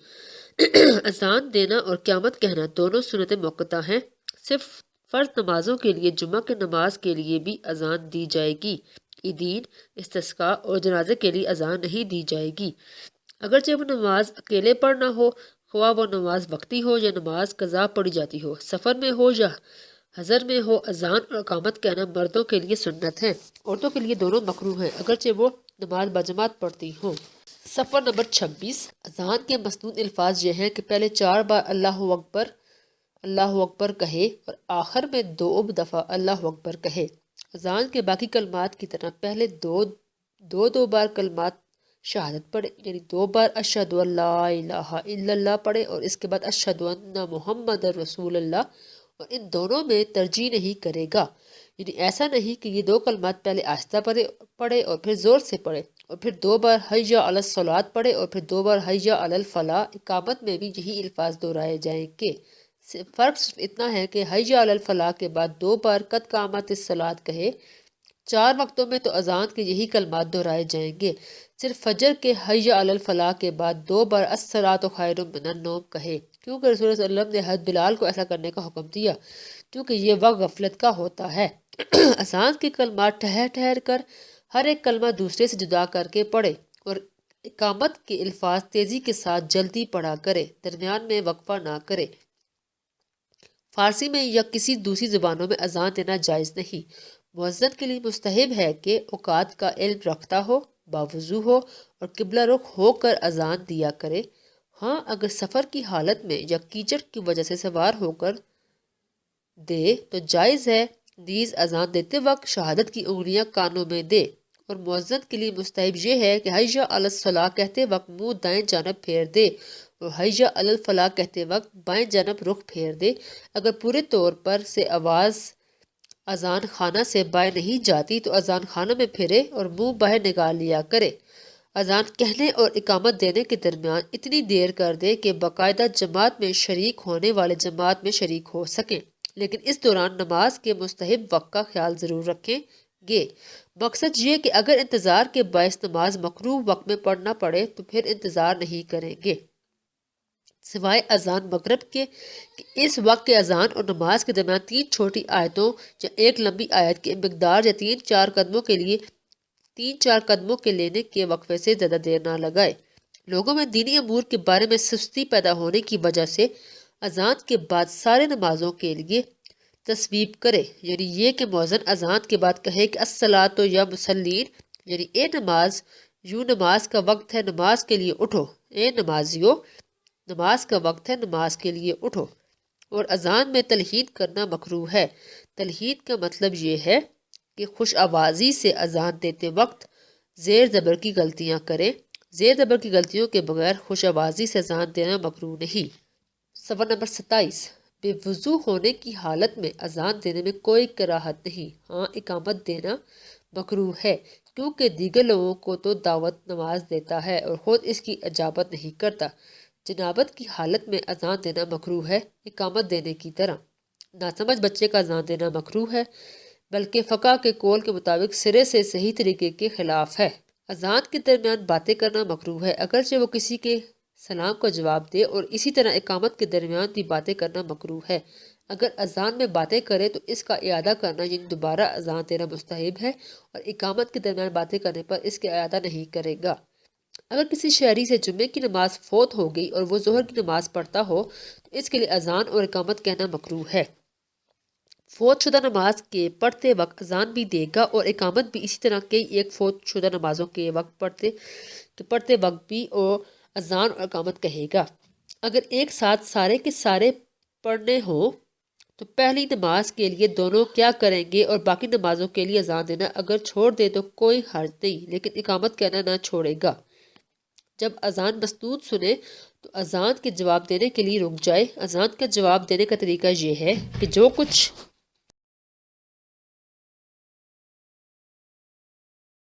اذان دینا اور قیامت کہنا دونوں سنت موقتہ ہیں۔ صرف فرض نمازوں کے لیے جمعہ کے نماز کے لیے بھی اذان دی جائے گی۔ عیدین، استسقاء اور جنازے کے لیے اذان نہیں دی جائے گی، اگرچہ وہ نماز اکیلے پڑھنا ہو، خواہ وہ نماز وقتی ہو یا نماز قضا پڑھی جاتی ہو، سفر میں ہو یا حضر میں ہو۔ اذان اور اقامت کہنا مردوں کے لیے سنت ہے، عورتوں کے لیے دونوں مکروہ ہیں، اگرچہ وہ نماز بجماعت پڑھتی ہوں۔ صفحہ نمبر 26۔ اذان کے مسنون الفاظ یہ ہیں کہ پہلے 4 بار اللہ اکبر کہے اور آخر میں 2 دفعہ اللہ اکبر کہے۔ اذان کے باقی کلمات کی طرح پہلے دو بار کلمات شہادت پڑھے، یعنی 2 بار اشہد ان لا الہ الا اللہ پڑھے اور اس کے بعد اشہد ان محمد رسول اللہ، اور ان دونوں میں ترجیح نہیں کرے گا، یعنی ایسا نہیں کہ یہ 2 کلمات پہلے آہستہ پڑھے اور پھر زور سے پڑھے اور پھر 2 بار حی علی الصلاۃ پڑھے اور پھر 2 بار حی علی الفلاح۔ اقامت میں بھی یہی الفاظ دہرائے جائیں گے، فرق صرف اتنا ہے کہ حی علی الفلاح کے بعد 2 بار قد قامت الصلاۃ کہے۔ 4 وقتوں میں تو اذان کے یہی کلمات دہرائے جائیں گے، صرف فجر کے حی علی الفلاح کے بعد 2 بار الصلاۃ خیر من النوم کہے، کیونکہ رسول اللہ صلی اللہ علیہ وسلم نے حضرت بلال کو ایسا کرنے کا حکم دیا، کیونکہ یہ وقت غفلت کا ہوتا ہے۔ اذان کے کلمات ٹھہر کر ہر ایک کلمہ دوسرے سے جدا کر کے پڑھے، اور اقامت کے الفاظ تیزی کے ساتھ جلدی پڑھا کرے، درمیان میں وقفہ نہ کرے۔ فارسی میں یا کسی دوسری زبانوں میں اذان دینا جائز نہیں۔ مؤذن کے لیے مستحب ہے کہ اوقات کا علم رکھتا ہو، باوضو ہو اور قبلہ رخ ہو کر اذان دیا کرے۔ ہاں، اگر سفر کی حالت میں یا کیچڑ کی وجہ سے سوار ہو کر دے تو جائز ہے، نیز اذان دیتے وقت شہادت کی انگلیاں کانوں میں دے، اور مؤذن کے لیے مستحب یہ ہے کہ حی علی الصلاۃ کہتے وقت منہ دائیں جانب پھیر دے اور حیا علی الفلاح کہتے وقت بائیں جانب رخ پھیر دے۔ اگر پورے طور پر سے آواز اذان خانہ سے باہر نہیں جاتی تو اذان خانہ میں پھرے اور منہ باہر نکال لیا کرے۔ اذان کہنے اور اقامت دینے کے درمیان اتنی دیر کر دے کہ باقاعدہ جماعت میں شریک ہونے والے جماعت میں شریک ہو سکیں، لیکن اس دوران نماز کے مستحب وقت کا خیال ضرور رکھیں گے۔ مقصد یہ کہ اگر انتظار کے باعث نماز مکروہ وقت میں پڑھنا پڑے تو پھر انتظار نہیں کریں گے، سوائے اذان مغرب کے کہ اس وقت کے اذان اور نماز کے درمیان 3 چھوٹی آیتوں یا ایک لمبی آیت کی مقدار یا 3-4 قدموں کے لینے کے وقفے سے زیادہ دیر نہ لگائے۔ لوگوں میں دینی امور کے بارے میں سستی پیدا ہونے کی وجہ سے اذان کے بعد سارے نمازوں کے لیے تصویب کرے، یعنی یہ کہ مؤذن اذان کے بعد کہے کہ الصلاۃ یا مسلین، یعنی اے نماز، یوں نماز کا وقت ہے، نماز کے لیے اٹھو، اے نمازیو، نماز کا وقت ہے، نماز کے لیے اٹھو۔ اور اذان میں تلحین کرنا مکروہ ہے۔ تلحین کا مطلب یہ ہے کہ خوش آوازی سے اذان دیتے وقت زیر زبر کی غلطیاں کریں۔ زیر زبر کی غلطیوں کے بغیر خوش آوازی سے اذان دینا مکروہ نہیں۔ سوال نمبر 27، بے وضو ہونے کی حالت میں اذان دینے میں کوئی کراہت نہیں، ہاں اقامت دینا مکروہ ہے، کیونکہ دیگر لوگوں کو تو دعوت نماز دیتا ہے اور خود اس کی اجابت نہیں کرتا۔ جنابت کی حالت میں اذان دینا مکروہ ہے، اقامت دینے کی طرح۔ ناسمجھ بچے کا اذان دینا مکروہ ہے، بلکہ فقہ کے قول کے مطابق سرے سے صحیح طریقے کے خلاف ہے۔ اذان کے درمیان باتیں کرنا مکروہ ہے، اگرچہ وہ کسی کے سلام کا جواب دے، اور اسی طرح اقامت کے درمیان بھی باتیں کرنا مکروہ ہے۔ اگر اذان میں باتیں کرے تو اس کا اعادہ کرنا یعنی دوبارہ اذان دینا مستحب ہے، اور اقامت کے درمیان باتیں کرنے پر اس کا اعادہ نہیں کرے گا۔ اگر کسی شہری سے جمعے کی نماز فوت ہو گئی اور وہ ظہر کی نماز پڑھتا ہو تو اس کے لیے اذان اور اقامت کہنا مکروہ ہے۔ فوت شدہ نماز کے پڑھتے وقت اذان بھی دے گا اور اقامت بھی اسی طرح کئی ایک فوت شدہ نمازوں کے وقت پڑھتے وقت بھی اور اذان اور اقامت کہے گا۔ اگر ایک ساتھ سارے کے سارے پڑھنے ہوں تو پہلی نماز کے لیے دونوں کیا کریں گے اور باقی نمازوں کے لیے اذان دینا اگر چھوڑ دے تو کوئی حرج نہیں، لیکن اقامت کہنا نہ چھوڑے گا۔ جب اذان مسنود سنے تو اذان کے جواب دینے کے لیے رک جائے۔ اذان کا جواب دینے کا طریقہ یہ ہے کہ جو کچھ